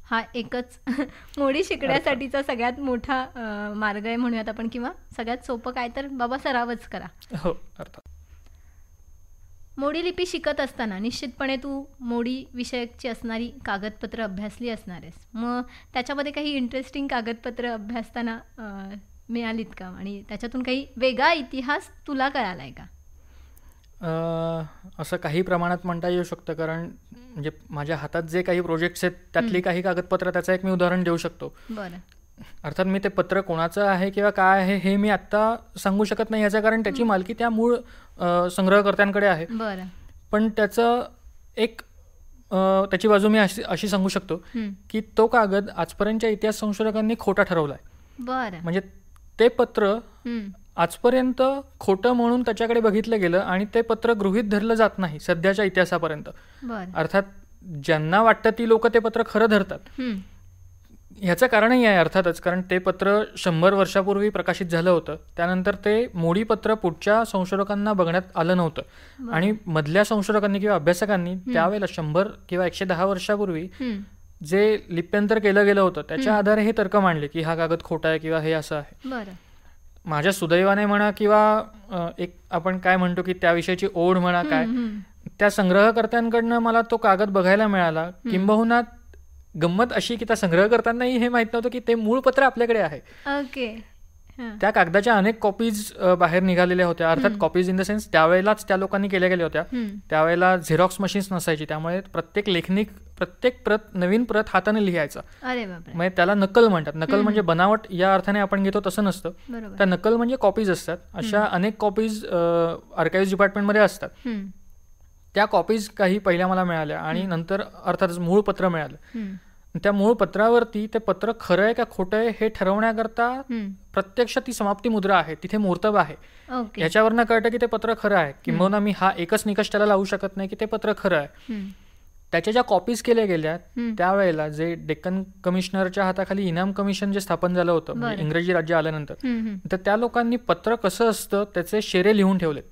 हा एकच मोडी शिकण्यासाठीचा सगळ्यात मोठा मार्ग आहे म्हणूयात आपण, किंवा सगळ्यात सोपं काय तर बाबा सरावच करा.
हो, अर्थात.
मोडी लिपी शिकत असताना निश्चितपणे तू मोडी विषयकची असणारी कागदपत्र अभ्यासली असणार आहेस. मग त्याच्यामध्ये काही इंटरेस्टिंग कागदपत्र अभ्यासताना मिळालीत का, आणि त्याच्यातून काही वेगळा इतिहास तुला कळालाय का?
असं काही प्रमाणात म्हणता येऊ शकतं, कारण म्हणजे माझ्या हातात जे काही प्रोजेक्ट्स आहेत त्यातली काही कागदपत्र, त्याचं एक मी उदाहरण देऊ शकतो.
बरं.
अर्थात मी ते पत्र कोणाचं आहे किंवा काय आहे हे मी आत्ता सांगू शकत नाही, याचं कारण त्याची मालकी त्या मूळ संग्रहकर्त्यांकडे आहे.
बरं.
पण त्याचं एक त्याची बाजू मी अशी सांगू शकतो की तो कागद आजपर्यंतच्या इतिहास संशोधकांनी खोटा ठरवलाय.
बरं.
म्हणजे ते पत्र आजपर्यंत खोटं म्हणून त्याच्याकडे बघितलं गेलं आणि ते पत्र गृहीत धरलं जात नाही सध्याच्या इतिहासापर्यंत. अर्थात ज्यांना वाटतं ती लोक ते पत्र खरं धरतात. ह्याचं कारणही आहे अर्थातच, कारण ते पत्र 100 वर्षापूर्वी प्रकाशित झालं होतं. त्यानंतर ते मोडी पत्र पुढच्या संशोधकांना बघण्यात आलं नव्हतं आणि मधल्या संशोधकांनी किंवा अभ्यासकांनी त्यावेळेला 100 किंवा 110 वर्षापूर्वी जे लिप्यंतर केलं गेलं होतं त्याच्या आधारे हे तर्क मांडले की हा कागद खोटा आहे किंवा हे असं आहे. माझ्या सुदैवाने म्हणा किंवा एक आपण काय म्हणतो की त्याविषयीची ओढ म्हणा, काय त्या संग्रहकर्त्यांकडनं मला तो कागद बघायला मिळाला. किंबहुना गंमत अशी की त्या संग्रहकर्त्यांनाही हे माहित नव्हतं की ते मूळ पत्र आपल्याकडे आहे. त्या कागदाच्या अनेक कॉपीज बाहेर निघालेल्या होत्या. अर्थात कॉपीज इन द सेन्स त्यावेळेलाच त्या लोकांनी केल्या गेल्या होत्या. त्यावेळेला झेरॉक्स मशीन्स नसायची, त्यामुळे प्रत्येक लेखनिक प्रत्येक नवीन प्रत हाताने लिहायचा. म्हणजे त्याला नकल म्हणतात. नकल म्हणजे बनावट या अर्थाने आपण घेतो तसं नसतं. त्या नकल म्हणजे कॉपीज असतात. अशा अनेक कॉपीज आर्काइव्ह डिपार्टमेंटमध्ये असतात. त्या कॉपीज काही पहिल्या मला मिळाल्या आणि नंतर अर्थातच मूळ पत्र मिळालं. त्या मूळ पत्रावरती ते पत्र खरं आहे का खोटं आहे हे ठरवण्याकरता प्रत्यक्ष ती समाप्ती मुद्रा आहे, तिथे मूर्तब आहे. याच्यावरनं कळतं की ते पत्र खरं आहे. किंबहुना मी हा एकच निकष त्याला लावू शकत नाही की ते पत्र खरं आहे. त्याच्या ज्या कॉपीज केल्या गेल्या त्यावेळेला जे डेक्कन कमिशनरच्या हाताखाली इनाम कमिशन जे स्थापन झालं होतं, म्हणजे इंग्रजी राज्य आल्यानंतर, तर त्या लोकांनी पत्र कसं असतं त्याचे शेरे लिहून ठेवलेत.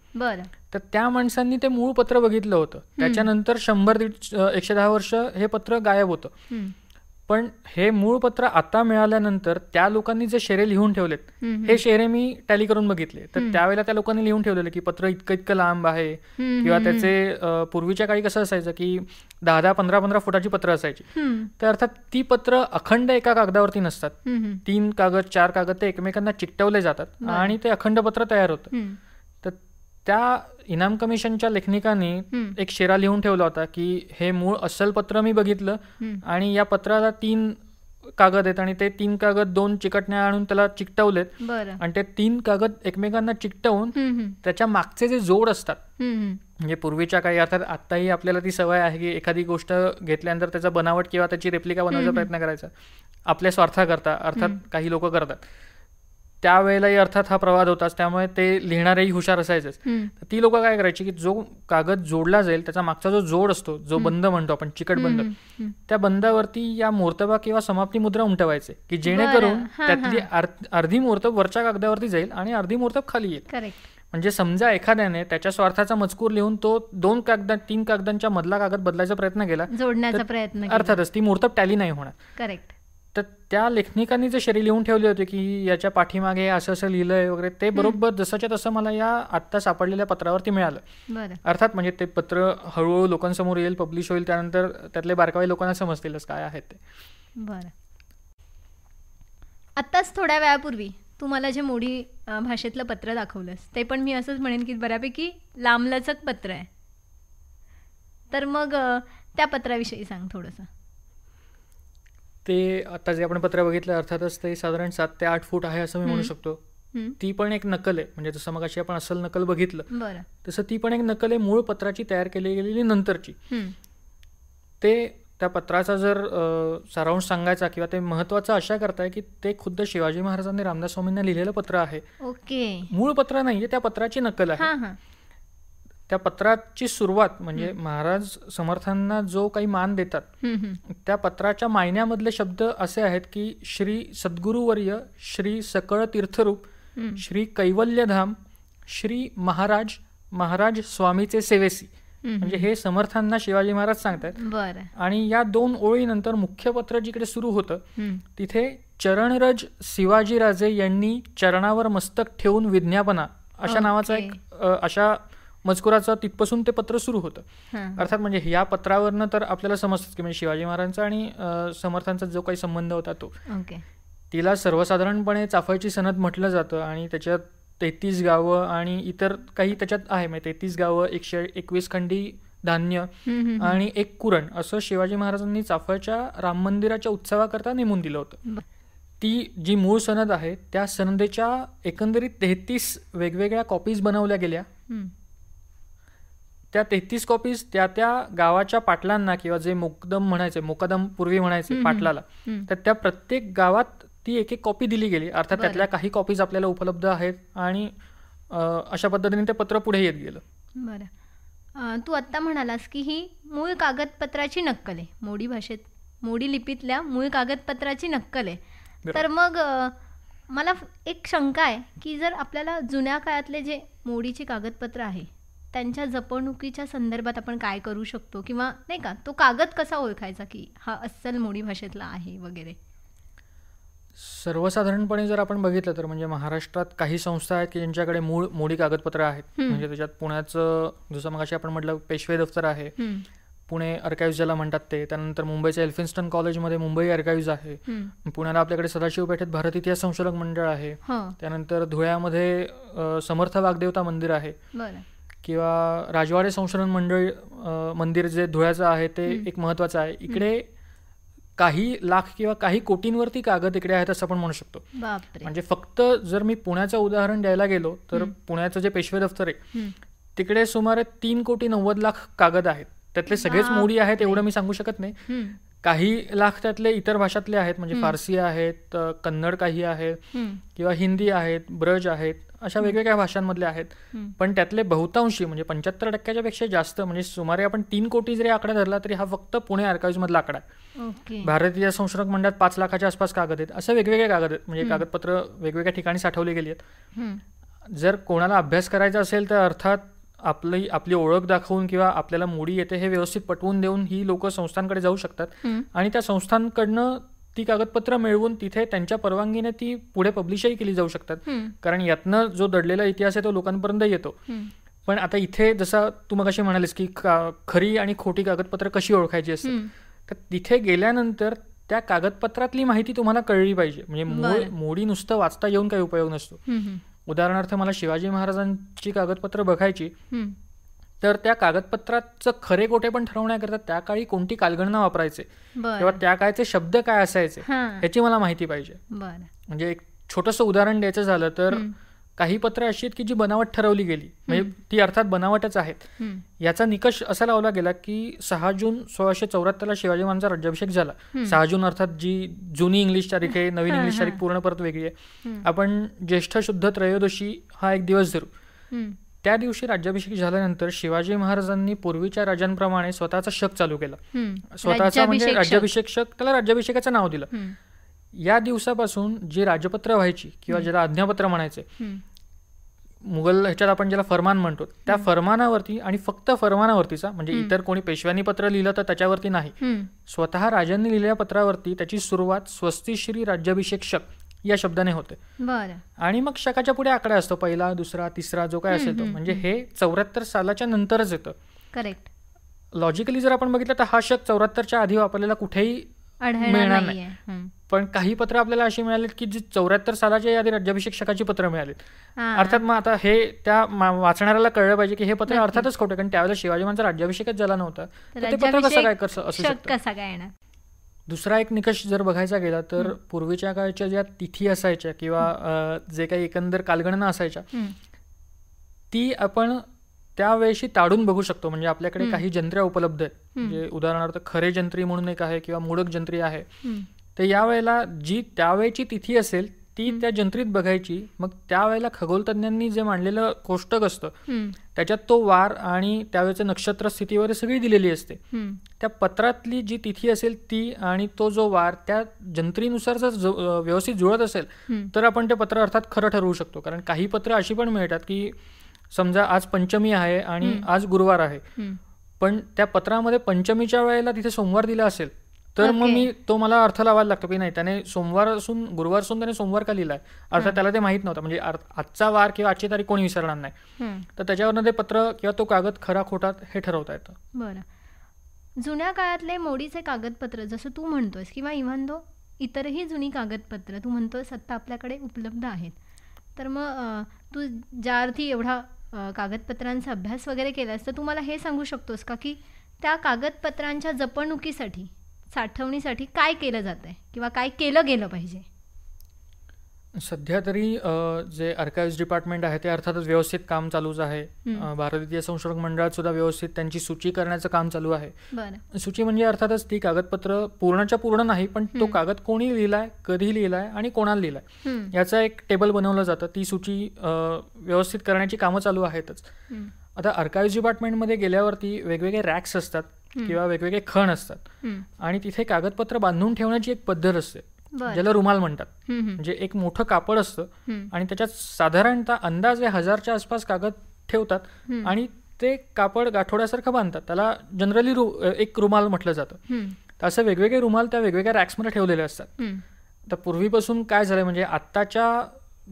तर त्या माणसांनी ते मूळ पत्र बघितलं होतं. त्याच्यानंतर 100-110 वर्ष हे पत्र गायब होतं. पण हे मूळ पत्र आता मिळाल्यानंतर त्या लोकांनी जे शेरे लिहून ठेवलेत हे शेरे मी टॅली करून बघितले, तर त्यावेळेला त्या लोकांनी लिहून ठेवलेलं की पत्र इतकं इतकं लांब आहे, किंवा त्याचे पूर्वीच्या काळी कसं असायचं की 10-10, 15-15 फुटाची पत्र असायची. तर अर्थात ती पत्र अखंड एका कागदावरती नसतात, 3 कागद 4 कागद ते एकमेकांना चिकटवले जातात आणि ते अखंड पत्र तयार होतं. तर त्या इनाम कमिशनच्या लेखनिकांनी एक शेरा लिहून ठेवला होता की हे मूळ अस्सल पत्र मी बघितलं आणि या पत्राला 3 कागद आहेत आणि ते 3 कागद 2 चिकटण्या आणून त्याला चिकटवलेत आणि ते 3 कागद एकमेकांना चिकटवून त्याच्या मागचे जे जोड असतात, म्हणजे पूर्वीच्या काही अर्थात आत्ताही आपल्याला ती सवय आहे की एखादी गोष्ट घेतल्यानंतर त्याचा बनावट किंवा त्याची रेप्लिका बनवायचा प्रयत्न करायचा आपल्या स्वार्थाकरता, अर्थात काही लोक करतात. त्यावेळेलाही अर्थात हा प्रवाद होताच, त्यामुळे ते लिहिणारेही हुशार असायचेच. ती लोक काय करायची की जो कागद जोडला जाईल त्याचा मागचा जो जोड असतो, जो बंद म्हणतो आपण, चिकट बंद, त्या बंदावरती या मूर्तबा किंवा समाप्ती मुद्रा उमटवायचे की जेणेकरून त्यातली अर्धी मूर्तब वरच्या कागदावरती जाईल आणि अर्धी मूर्तब खाली येईल. म्हणजे समजा एखाद्याने त्याच्या स्वार्थाचा मजकूर लिहून तो 3 कागदांच्या मधला कागद बदलायचा प्रयत्न केला,
जोडण्याचा प्रयत्न,
अर्थातच ती मूर्तब टॅली नाही होणार.
करेक्ट.
तर त्या लेखनिकांनी जे शेरे लिहून ठेवले होते की याच्या पाठीमागे असं असं लिहिलंय वगैरे, ते बरोबर जसंच्या तसं मला या आत्ता सापडलेल्या पत्रावरती मिळालं. अर्थात म्हणजे ते पत्र हळूहळू लोकांसमोर येईल, पब्लिश होईल, त्यानंतर त्यातले बारकावे लोकांना समजतीलच काय आहेत ते.
बरं, आत्ताच थोड्या वेळापूर्वी तू मला जे मोडी भाषेतलं पत्र दाखवलंस ते पण मी असंच म्हणेन की बऱ्यापैकी लांबलचक पत्र आहे. तर मग त्या पत्राविषयी सांग थोडंसं.
ते आता जे आपण पत्र बघितलं अर्थातच ते साधारण 7 ते 8 फूट आहे असं मी म्हणू शकतो. ती पण एक नकल आहे, म्हणजे जसं मग अशी आपण अस्सल नकल बघितलं तसं ती पण एक नकल आहे मूळ पत्राची तयार केली गेलेली नंतरची. ते त्या पत्राचा जर सारांश सांगायचा किंवा ते महत्वाचं अशा करताय की ते खुद्द शिवाजी महाराजांनी रामदास स्वामींना लिहिलेलं पत्र आहे. मूळ पत्र नाहीये, त्या पत्राची नकल आहे. त्या पत्राची सुरुवात म्हणजे महाराज समर्थांना जो काही मान देतात त्या पत्राच्या मायन्यामधले शब्द असे आहेत की श्री सद्गुरुवर्य, श्री सकळ तीर्थरूप, श्री कैवल्यधाम, श्री महाराज, महाराज स्वामीचे सेवेसी. म्हणजे हे समर्थांना शिवाजी महाराज सांगतात. आणि या 2 ओळीनंतर मुख्य पत्र जिकडे सुरू होतं तिथे चरणरज शिवाजीराजे यांनी चरणावर मस्तक ठेवून विज्ञापना अशा नावाचा एक अशा मजकुराचं तिथपासून ते पत्र सुरू होतं. अर्थात म्हणजे या पत्रावरनं तर आपल्याला समजतं की म्हणजे शिवाजी महाराजांचा आणि समर्थांचा जो काही संबंध होता तो. तिला सर्वसाधारणपणे चाफायची सनद म्हटलं जातं आणि त्याच्यात 33 गावं आणि इतर काही त्याच्यात आहे. म्हणजे 33 गावं, 121 खंडी धान्य आणि 1 कुरण असं शिवाजी महाराजांनी चाफळच्या राम मंदिराच्या उत्सवाकरता नेमून दिलं होतं. ती जी मूळ सनद आहे त्या सनदेच्या एकंदरीत 33 वेगवेगळ्या कॉपीज बनवल्या गेल्या. त्या 33 कॉपीज त्या गावाच्या पाटलांना किंवा जे मुकदम पूर्वी म्हणायचे पाटलाला, तर त्या प्रत्येक गावात ती एक कॉपी दिली गेली. अर्थात त्यातल्या काही कॉपीज आपल्याला उपलब्ध आहेत आणि अशा पद्धतीने ते पत्र पुढे येत गेलं.
बरं, तू आत्ता म्हणालास की ही मूळ कागदपत्राची नक्कल आहे, मोडी भाषेत मोडी लिपीतल्या मूळ कागदपत्राची नक्कल आहे. तर मग मला एक शंका आहे की जर आपल्याला जुन्या काळातले जे मोडीची कागदपत्र आहे त्यांच्या जपणुकीच्या संदर्भात आपण काय करू शकतो, किंवा नाही का तो कागद कसा ओळखायचा की हा अस्सल मोडी भाषेतला आहे वगैरे.
सर्वसाधारणपणे जर आपण बघितलं तर म्हणजे महाराष्ट्रात काही संस्था आहेत की ज्यांच्याकडे मूळ मोडी कागदपत्र आहेत. म्हणजे त्याच्यात पुण्याचं जसं मगाशी आपण म्हटलं पेशवे दफ्तर आहे, पुणे अर्काइव्ज ज्याला म्हणतात ते, त्यानंतर मुंबईच्या एल्फिन्स्टन कॉलेजमध्ये मुंबई अर्काइव्ज आहे, पुण्याला आपल्याकडे सदाशिव पेठेत भारत इतिहास संशोधक मंडळ आहे, त्यानंतर धुळ्यामध्ये समर्थ वाग्देवता मंदिर आहे, किंवा राजवाडे संशोधन मंदिर जे धुळ्याचं आहे ते एक महत्वाचं आहे. इकडे काही लाख किंवा काही कोटींवरती कागद इकडे आहेत असं आपण म्हणू शकतो. म्हणजे फक्त जर मी पुण्याचं उदाहरण द्यायला गेलो तर पुण्याचं जे पेशवे दफ्तर आहे तिकडे सुमारे 3,90,00,000 कागद आहेत. त्यातले सगळेच मोडी आहेत एवढं मी सांगू शकत नाही. काही लाख त्यातले इतर भाषातले आहेत, म्हणजे फारसी आहेत, कन्नड काही आहेत, किंवा हिंदी आहेत, ब्रज आहेत, अशा वेगवेगळ्या भाषांमधले आहेत. पण त्यातले बहुतांशी म्हणजे 75% पेक्षा जास्त म्हणजे सुमारे आपण 3 कोटी जरी आकडा धरला तरी हा फक्त पुणे आर्काइव्ज मधला आकडा आहे. भारतीय संशोधक मंडळात 5 लाखाच्या आसपास कागद आहेत. असं वेगवेगळे कागद आहेत, म्हणजे कागदपत्र वेगवेगळ्या ठिकाणी साठवली गेली आहेत. जर कोणाला अभ्यास करायचा असेल तर अर्थात आपली ओळख दाखवून किंवा आपल्याला मोडी येते हे व्यवस्थित पटवून देऊन ही लोक संस्थांकडे जाऊ शकतात आणि त्या संस्थांकडनं ती कागदपत्र मिळवून तिथे त्यांच्या परवानगीने ती पुढे पब्लिशही केली जाऊ शकतात. कारण यातनं जो दडलेला इतिहास आहे तो लोकांपर्यंत येतो. पण आता इथे जसं तू मगाशी म्हणालीस की खरी आणि खोटी कागदपत्र कशी ओळखायची असतात, तर तिथे गेल्यानंतर त्या कागदपत्रातली माहिती तुम्हाला कळली पाहिजे. म्हणजे मोडी नुसतं वाचता येऊन काही उपयोग नसतो. उदाहरणार्थ मला शिवाजी महाराजांची कागदपत्र बघायची, तर त्या कागदपत्राचं खरे खोटे पण ठरवण्याकरता त्या काळी कोणती कालगणना वापरायचे किंवा त्या काळचे शब्द काय असायचे याची मला माहिती पाहिजे. म्हणजे एक छोटंसं उदाहरण द्यायचं झालं तर काही पत्र अशी आहेत की जी बनावट ठरवली गेली, म्हणजे ती अर्थात बनावटच आहेत. याचा निकष असा लावला गेला की 6 जून 1674 शिवाजी महाराजांचा राज्याभिषेक झाला. 6 जून अर्थात जी जुनी इंग्लिश तारीख आहे, नवीन इंग्लिश तारीख पूर्ण परत वेगळी आहे. आपण ज्येष्ठ शुद्ध त्रयोदशी हा एक दिवस धरू. त्या दिवशी राज्याभिषेक झाल्यानंतर शिवाजी महाराजांनी पूर्वीच्या राजांप्रमाणे स्वतःचा शक चालू केला. स्वतःचा म्हणजे राज्याभिषेक शक, त्याला राज्याभिषेकाचं नाव दिलं. या दिवसापासून जी राजपत्र व्हायची किंवा ज्याला आज्ञापत्र म्हणायचे, मुघल ह्याच्यात आपण ज्याला फरमान म्हणतो, त्या फरमानावरती आणि फक्त फरमानावरतीचा, म्हणजे इतर कोणी पेशव्यांनी पत्र लिहिलं तर त्याच्यावरती नाही, स्वतः राजांनी लिहिलेल्या पत्रावरती त्याची सुरुवात स्वस्ती श्री राज्याभिषेक शक या शब्दाने होते. आणि मग शकाच्या पुढे आकडा असतो, पहिला, दुसरा, तिसरा, जो काय असेल तो. म्हणजे हे 74 सालाच्या नंतरच येतं. करेक्ट. लॉजिकली जर आपण बघितलं तर हा शक 74च्या आधी वापरलेला कुठेही मिळणार नाही. पण काही पत्र आपल्याला अशी मिळालीत की जी 74 सालाच्या आधी राज्याभिषेक शकाची पत्र मिळालीत. अर्थात मग आता हे त्या वाचणाऱ्याला कळलं पाहिजे की हे पत्र अर्थातच खोटे, कारण त्यावेळेला शिवाजी महाराजांचा राज्याभिषेकच झाला नव्हता, तर ते पत्र कसं काय असू शकतं. दुसरा एक निकष जर बघायचा गेला तर पूर्वीच्या काळच्या ज्या तिथी असायच्या किंवा जे काही एकंदर कालगणना असायच्या, ती आपण त्यावेळेशी ताडून बघू शकतो. म्हणजे आपल्याकडे काही जंत्र्या उपलब्ध आहेत, म्हणजे उदाहरणार्थ खरे जंत्री म्हणून एक आहे किंवा मोडक जंत्री आहे. तर यावेळेला जी त्यावेळेची तिथी असेल ती त्या जंत्रीत बघायची. मग त्यावेळेला खगोलतज्ञांनी जे मांडलेलं कोष्टक असतं त्याच्यात तो वार आणि त्यावेळेचं नक्षत्र स्थिती वगैरे सगळी दिलेली असते. त्या पत्रातली जी तिथी असेल ती आणि तो जो वार त्या जंत्रीनुसार जर व्यवस्थित जुळत असेल तर आपण ते पत्र अर्थात खरं ठरवू शकतो. कारण काही पत्र अशी पण मिळतात की समजा आज पंचमी आहे आणि आज गुरुवार आहे, पण त्या पत्रामध्ये पंचमीच्या वेळेला तिथे सोमवार दिला असेल तर मग तो मला अर्थ लावायला लागतो की नाही, त्याने सोमवार असून गुरुवार असून त्याने सोमवार का लिहिलाय, अर्थात त्याला ते माहित नव्हतं. म्हणजे आजचा वार किंवा आजची तारीख कोणी विसरणार नाही, तर त्याच्यावरनं ते पत्र किंवा तो कागद खरा खोटा हे ठरवता येतं.
बरं. जुन्या काळातले मोडीचे कागदपत्र जसं तू म्हणतोस किंवा इव्हन दो इतरही जुनी कागदपत्र तू म्हणतोस आत्ता आपल्याकडे उपलब्ध आहेत, तर मग तू ज्या अर्थी एवढा कागदपत्रांचा अभ्यास वगैरे केलास तर तू मला हे सांगू शकतोस का की त्या कागदपत्रांच्या जपणुकीसाठी, साठवणीसाठी काय केलं जात आहे किंवा काय केलं गेलं पाहिजे?
सध्या तरी जे आर्काइव्स डिपार्टमेंट आहे ते अर्थातच व्यवस्थित काम चालूच आहे. भारतीय संशोधक मंडळात सुद्धा व्यवस्थित त्यांची सूची करण्याचं काम चालू आहे. सूची म्हणजे अर्थातच ती कागदपत्र पूर्णच्या पूर्ण नाही, पण तो कागद कोणी लिहिलाय, कधी लिहिलाय आणि कोणाला लिहिलाय याचा एक टेबल बनवलं जातं. ती सूची व्यवस्थित करण्याची कामं चालू आहेतच. आता आर्काइव्स डिपार्टमेंटमध्ये गेल्यावरती वेगवेगळे रॅक्स असतात किंवा वेगवेगळे खण असतात आणि तिथे कागदपत्र बांधून ठेवण्याची एक पद्धत असते ज्याला रुमाल म्हणतात. म्हणजे एक मोठं कापड असतं आणि त्याच्यात साधारणतः अंदाजे 1000च्या आसपास कागद ठेवतात आणि ते कापड गाठोड्यासारखं बांधतात. त्याला जनरली एक रुमाल म्हटलं जातं. तर असं वेगवेगळे रुमाल त्या वेगवेगळ्या रॅक्समध्ये ठेवलेले असतात. तर पूर्वीपासून काय झालंय, म्हणजे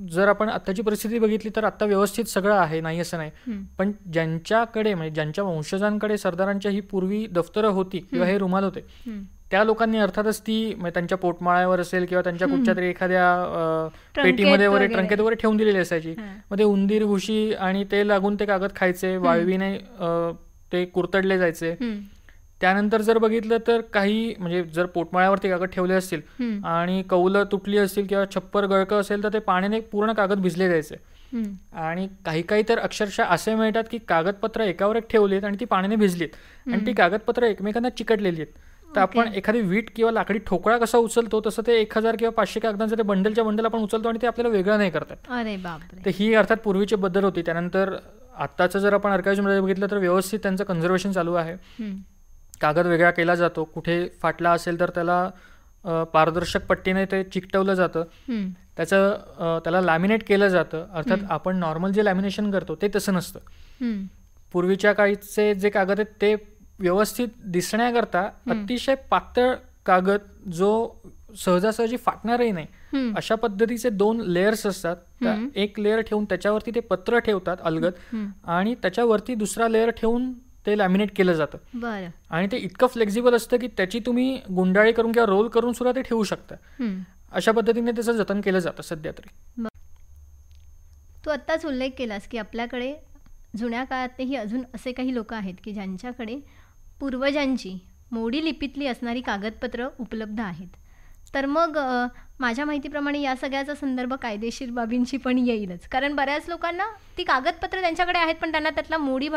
जर आपण आत्ताची परिस्थिती बघितली तर आता व्यवस्थित सगळं आहे, नाही असं नाही, पण ज्यांच्याकडे म्हणजे ज्यांच्या वंशजांकडे सरदारांच्या ही पूर्वी दफ्तरं होती किंवा हे रुमाल होते त्या लोकांनी अर्थातच ती त्यांच्या पोटमाळ्यावर असेल किंवा त्यांच्या कुठच्या तरी एखाद्या पेटीमध्ये वगैरे ट्रंकेत वगैरे ठेवून दिलेली असायची. मग ते उंदीर, घुशी आणि ते लागून ते कागद खायचे, वाळवीने ते कुरतडले जायचे. त्यानंतर जर बघितलं तर काही म्हणजे जर पोटमाळ्यावरती कागद ठेवले असतील आणि कौलं तुटली असतील किंवा छप्पर गळकं असेल तर ते पाण्याने पूर्ण कागद भिजले जायचे. आणि काही तर अक्षरशः असे मिळतात की कागदपत्र एकावर एक ठेवलीत आणि ती पाण्याने भिजलीत आणि ती कागदपत्र एकमेकांना चिकटलेली आहेत. तर आपण एखादी वीट किंवा लाकडी ठोकळा कसा उचलतो तसं ते 1000 किंवा 500 कागदांचं ते बंडलच्या बंडल आपण उचलतो आणि ते आपल्याला वेगळं नाही करतात.
अरे बापरे.
तर ही अर्थात पूर्वीची पद्धत होती. त्यानंतर आत्ताचं जर आपण आर्काइव्हमध्ये बघितलं तर व्यवस्थित त्यांचं कन्झर्वेशन चालू आहे. कागद वेगळा केला जातो, कुठे फाटला असेल तर त्याला पारदर्शक पट्टीने ते चिकटवलं जातं, त्याला लॅमिनेट केलं जातं. अर्थात आपण नॉर्मल जे लॅमिनेशन करतो ते तसं नसतं. पूर्वीच्या काळीचे जे कागद आहेत ते व्यवस्थित दिसण्याकरता अतिशय पातळ कागद जो सहजासहजी फाटणारही नाही अशा पद्धतीचे 2 लेयर्स असतात. एक लेअर ठेवून त्याच्यावरती ते पत्र ठेवतात अलगद आणि त्याच्यावरती दुसरा लेअर ठेवून ते लॅमिनेट केलं जातं. आणि ते इतकं फ्लेक्झिबल असतं की त्याची तुम्ही गुंडाळी करून किंवा रोल करून सुद्धा ते ठेवू शकता. अशा पद्धतीने त्याचं जतन केलं जातं सध्या तरी.
तू आत्ताच उल्लेख केलास की आपल्याकडे जुन्या काळातही अजून असे काही लोक आहेत की ज्यांच्याकडे पूर्वजांची मोडी लिपीतली असणारी कागदपत्र उपलब्ध आहेत. तर मग माझ्या माहितीप्रमाणे या सगळ्याचा संदर्भ कायदेशीर बाबींशी पण येईलच, कारण बऱ्याच लोकांना ती कागदपत्र त्यांच्याकडे आहेत पण त्यांना त्यातला मोडी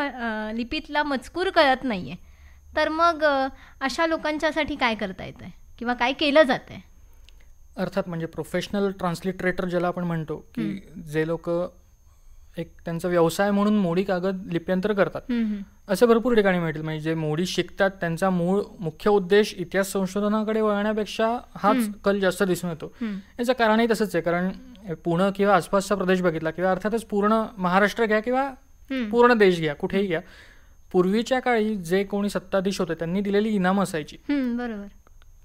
लिपीतला मजकूर कळत नाही आहे. तर मग अशा लोकांच्यासाठी काय करता येतं किंवा काय केलं जातं आहे?
अर्थात म्हणजे प्रोफेशनल ट्रान्सलिटरेटर ज्याला आपण म्हणतो की जे लोक एक त्यांचा व्यवसाय म्हणून मोडी कागद लिप्यंतर करतात, असे भरपूर ठिकाणी मिळतील. म्हणजे जे मोडी शिकतात त्यांचा मुख्य उद्देश इतिहास संशोधनाकडे वळण्यापेक्षा हाच कल जास्त दिसून येतो. याचं कारणही तसंच आहे, कारण पुणे किंवा आसपासचा प्रदेश बघितला किंवा अर्थातच पूर्ण महाराष्ट्र घ्या किंवा पूर्ण देश घ्या, कुठेही घ्या, पूर्वीच्या काळी जे कोणी सत्ताधीश होते त्यांनी दिलेली इनाम असायची.
बरोबर.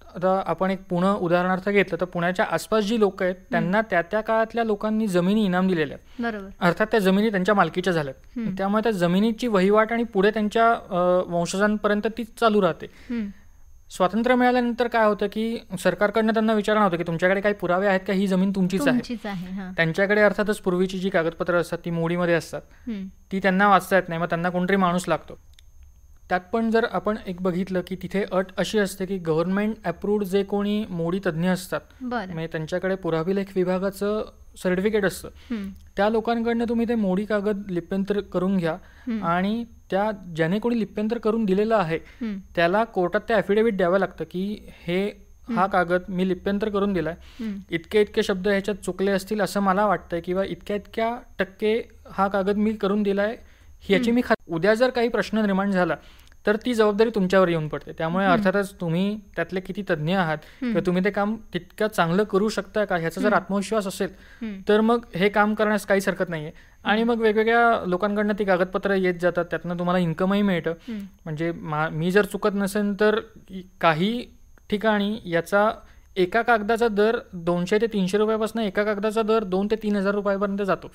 आता आपण एक पुणे उदाहरणार्थ घेतलं तर पुण्याच्या आसपास जी लोक आहेत त्यांना त्या काळातल्या लोकांनी जमिनी इनाम दिलेल्या आहेत.
बरोबर.
अर्थात त्या जमिनी त्यांच्या मालकीच्या झाल्यात, त्यामुळे त्या जमिनीची वहिवाट आणि पुढे त्यांच्या वंशजांपर्यंत ती चालू राहते. स्वातंत्र्य मिळाल्यानंतर काय होतं की सरकारकडनं त्यांना विचारणं होतं की तुमच्याकडे काही पुरावे आहेत का, ही जमीन तुमचीच आहे. त्यांच्याकडे अर्थातच पूर्वीची जी कागदपत्र असतात ती मोडीमध्ये असतात, ती त्यांना वाचता येत नाही, मग त्यांना कोणतरी माणूस लागतो. त्यात पण जर आपण एक बघितलं की तिथे अट अशी असते की गव्हर्नमेंट अप्रूव्ड जे कोणी मोडी तज्ज्ञ असतात, म्हणजे त्यांच्याकडे पुराभिलेख विभागाचं सर्टिफिकेट असतं, त्या लोकांकडनं तुम्ही ते मोडी कागद लिप्यंतर करून घ्या आणि त्या ज्याने कोणी लिप्यंतर करून दिलेलं आहे त्याला कोर्टात ते ॲफिडेव्हिट द्यावं लागतं की हा कागद मी लिप्यंतर करून दिलाय, इतके शब्द ह्याच्यात चुकले असतील असं मला वाटतंय किंवा इतक्या टक्के हा कागद मी करून दिलाय ह्याची मी उद्या जर काही प्रश्न निर्माण झाला तर ती जबाबदारी तुमच्यावर येऊन पडते. त्यामुळे अर्थातच तुम्ही त्यातले किती तज्ज्ञ आहात किंवा तुम्ही ते काम तितकं चांगलं करू शकता का ह्याचा जर आत्मविश्वास असेल तर मग हे काम करण्यास काहीच हरकत नाहीये. आणि मग वेगवेगळ्या लोकांकडनं ती कागदपत्र येत जातात, त्यातनं तुम्हाला इन्कमही मिळतं. म्हणजे मी जर चुकत नसेल तर काही ठिकाणी याचा एका कागदाचा दर 200 ते 300 रुपयापासून एका कागदाचा दर 2,000 ते 3,000 रुपयापर्यंत जातो.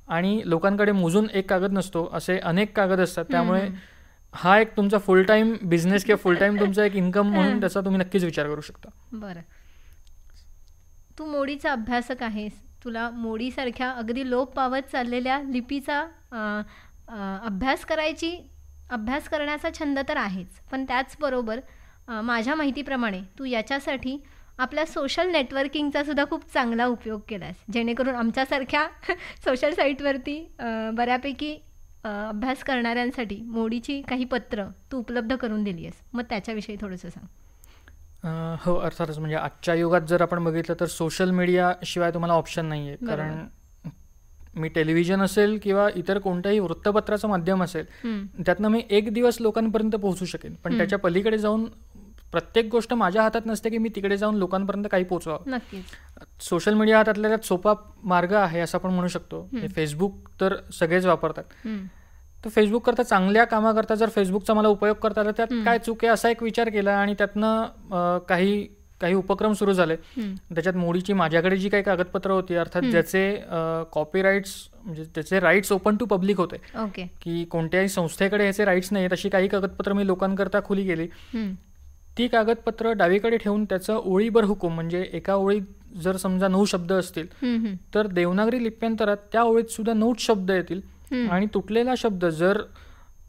आणि लोकांकडे मोजून एक कागद नसतो, असे अनेक कागद असतात. त्यामुळे हा एक तुमचा फुल टाइम बिझनेस किंवा फुल टाइम तुमचा एक इन्कम म्हणून त्याचा तुम्ही नक्कीच विचार करू शकता.
बरं, तू मोडीचा अभ्यासक आहेस, तुला मोडीसारख्या अगदी लोप पावत चाललेल्या लिपीचा अभ्यास करण्याचा छंद तर आहेच, पण त्याचबरोबर माझ्या माहितीप्रमाणे तू याच्यासाठी आपल्या सोशल नेटवर्किंगचा सुद्धा खूप चांगला उपयोग केला आहेस, जेणेकरून आमच्यासारख्या सोशल साईटवरती बऱ्यापैकी अभ्यास करणाऱ्यांसाठी मोडीची काही पत्र तू उपलब्ध करून दिली आहेस. मग त्याच्याविषयी थोडंसं सांग.
हो, अर्थातच. म्हणजे आजच्या युगात जर आपण बघितलं तर सोशल मीडिया शिवाय तुम्हाला ऑप्शन नाही आहे. कारण मी टेलिव्हिजन असेल किंवा इतर कोणत्याही वृत्तपत्राचं माध्यम असेल त्यातनं मी एक दिवस लोकांपर्यंत पोहोचू शकेन, पण त्याच्या पलीकडे जाऊन प्रत्येक गोष्ट माझ्या हातात नसते की मी तिकडे जाऊन लोकांपर्यंत काही पोहोचवावं. सोशल मीडिया हा त्यातल्या त्यात सोपा मार्ग आहे असं आपण म्हणू शकतो. फेसबुक तर सगळेच वापरतात, तर फेसबुक करता चांगल्या कामाकरता जर फेसबुकचा मला उपयोग करता आला त्यात काय चूक आहे असा एक विचार केला आणि त्यातनं काही उपक्रम सुरू झाले. त्याच्यात मोडीची माझ्याकडे जी काही कागदपत्र होती, अर्थात ज्याचे कॉपीराईट्स म्हणजे त्याचे राईट्स ओपन टू पब्लिक होते, की कोणत्याही संस्थेकडे ह्याचे राईट्स नाही, तशी काही कागदपत्र मी लोकांकरता खुली केली. ती कागदपत्र डावीकडे ठेवून त्याचं ओळीभर हुकूम, म्हणजे एका ओळीत जर समजा 9 शब्द असतील तर देवनागरी लिप्यंतरात त्या ओळीत सुद्धा 9 शब्द येतील आणि तुटलेला शब्द जर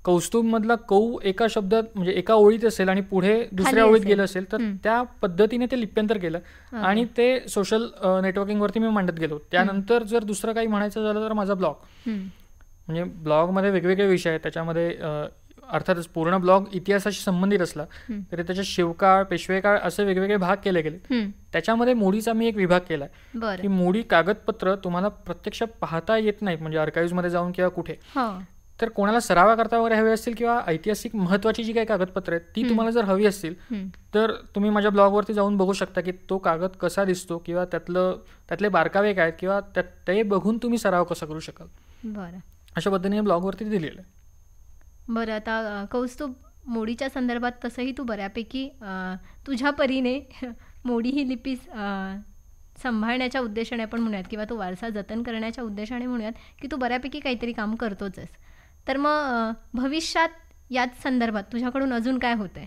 कौस्तुभ मधला कौ एका शब्दात म्हणजे एका ओळीत असेल आणि पुढे दुसऱ्या ओळीत गेलं असेल तर त्या पद्धतीने ते लिप्यंतर केलं आणि ते सोशल नेटवर्किंगवरती मी मांडत गेलो. त्यानंतर जर दुसरं काही म्हणायचं झालं तर माझा ब्लॉग, म्हणजे ब्लॉगमध्ये वेगवेगळे विषय आहेत. त्याच्यामध्ये अर्थातच पूर्ण ब्लॉग इतिहासाशी संबंधित असला तरी त्याच्यात शिवकाळ, पेशवेकाळ असे वेगवेगळे भाग केले गेले. त्याच्यामध्ये मोडीचा मी एक विभाग केलाय की मोडी कागदपत्र तुम्हाला प्रत्यक्ष पाहता येत नाहीत, म्हणजे आर्काइव्ह मध्ये जाऊन किंवा कुठे, तर कोणाला सरावा करता वगैरे हवे असतील किंवा ऐतिहासिक महत्वाची जी काही कागदपत्र आहेत ती तुम्हाला जर हवी असतील तर तुम्ही माझ्या ब्लॉगवरती जाऊन बघू शकता की तो कागद कसा दिसतो किंवा त्यातले बारकावे काय किंवा ते बघून तुम्ही सराव कसा करू शकाल. अशा पद्धतीने ब्लॉगवरती दिलेलं आहे.
बरं, आता कौस्तुभ, मोडीच्या संदर्भात तसंही तू बऱ्यापैकी तुझ्या परीने मोडी ही लिपी सांभाळण्याच्या उद्देशाने आपण म्हणूयात किंवा तो वारसा जतन करण्याच्या उद्देशाने म्हणूयात की तू बऱ्यापैकी काहीतरी काम करतोच आहेस. तर मग भविष्यात याच संदर्भात तुझ्याकडून अजून काय होतंय?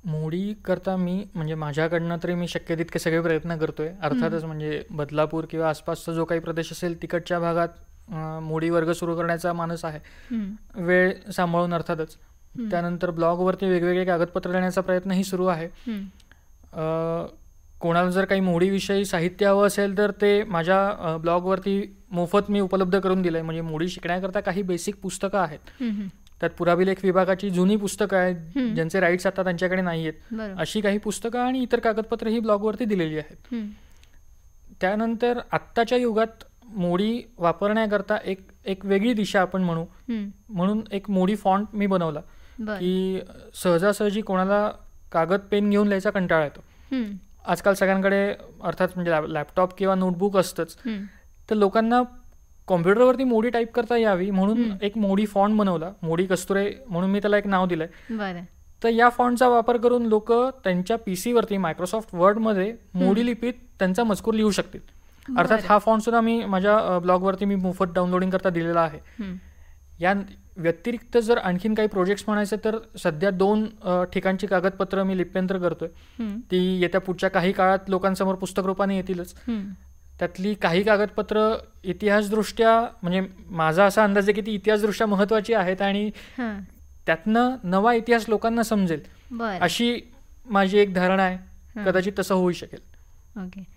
मोडी करता मी म्हणजे माझ्याकडनं तरी मी शक्य तितके सगळे प्रयत्न करतोय. अर्थातच म्हणजे बदलापूर किंवा आसपासचा जो काही प्रदेश असेल तिकडच्या भागात मोडी वर्ग सुरू करण्याचा मानस आहे, वेळ सांभाळून अर्थातच. त्यानंतर ब्लॉगवरती वेगवेगळे कागदपत्र देण्याचा प्रयत्नही सुरू आहे. कोणाला जर काही मोडीविषयी साहित्य हवं असेल तर ते माझ्या ब्लॉगवरती मोफत मी उपलब्ध करून दिलं आहे. म्हणजे मोडी शिकण्याकरता काही बेसिक पुस्तकं आहेत. त्यात पुराभिलेख विभागाची जुनी पुस्तकं आहेत, ज्यांचे राईट्स आता त्यांच्याकडे नाही आहेत, अशी काही पुस्तकं आणि इतर कागदपत्र ही ब्लॉगवरती दिलेली आहेत. त्यानंतर आत्ताच्या युगात मोडी वापरण्याकरता एक वेगळी दिशा आपण म्हणून एक मोडी फॉन्ट मी बनवला की सहजासहजी कोणाला कागद पेन घेऊन लिहायचा कंटाळा येतो. आजकाल सगळ्यांकडे अर्थात म्हणजे लॅपटॉप किंवा नोटबुक असतंच, तर लोकांना कॉम्प्युटरवरती मोडी टाईप करता यावी म्हणून एक मोडी फॉन्ट बनवला. मोडी कस्तुरे म्हणून मी त्याला एक नाव दिलंय. तर या फॉन्टचा वापर करून लोक त्यांच्या पीसीवरती मायक्रोसॉफ्ट वर्डमध्ये मोडी लिपीत त्यांचा मजकूर लिहू शकतील. अर्थात हा फॉन्ट सुद्धा मी माझ्या ब्लॉगवरती मी मोफत डाउनलोडिंग करता दिलेला आहे. या व्यतिरिक्त जर आणखीन काही प्रोजेक्ट्स म्हणायचे तर सध्या 2 ठिकाणची कागदपत्र मी लिप्यंतर करतोय. ती येत्या पुढच्या काही काळात लोकांसमोर पुस्तक रूपाने येतीलच. त्यातली काही कागदपत्र इतिहासदृष्ट्या म्हणजे माझा असा अंदाज आहे की ती इतिहासदृष्ट्या महत्वाची आहेत आणि त्यातनं नवा इतिहास लोकांना समजेल अशी माझी एक धारणा आहे. कदाचित तसं होऊ शकेल.
ओके.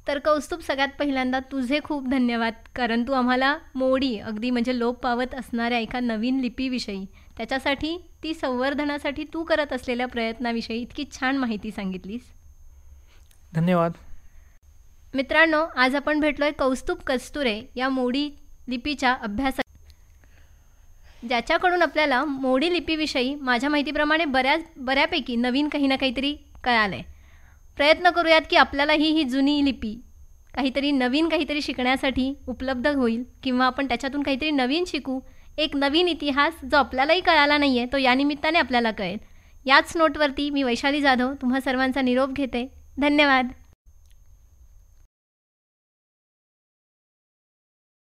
तर कौस्तुभ, सगळ्यात पहिल्यांदा तुझे खूप धन्यवाद, कारण तू आम्हाला मोडी अगदी म्हणजे लोप पावत असणाऱ्या एका नवीन लिपीविषयी, त्याच्यासाठी ती संवर्धनासाठी तू करत असलेल्या प्रयत्नाविषयी इतकी छान माहिती सांगितलीस.
धन्यवाद.
मित्रांनो, आज आपण भेटलोय कौस्तुभ कस्तुरे या मोडी लिपीच्या अभ्यासा, ज्याच्याकडून आपल्याला मोडी लिपीविषयी माझ्या माहितीप्रमाणे बऱ्यापैकी नवीन काही ना काहीतरी कळालंय. प्रयत्न करूयात की आपल्यालाही ही जुनी लिपी काहीतरी नवीन काहीतरी शिकण्यासाठी उपलब्ध होईल किंवा आपण त्याच्यातून काहीतरी नवीन शिकू. एक नवीन इतिहास जो आपल्यालाही कळाला नाही आहे तो या निमित्ताने आपल्याला कळेल. याच नोटवरती मी वैशाली जाधव तुम्हा सर्वांचा निरोप घेते. धन्यवाद.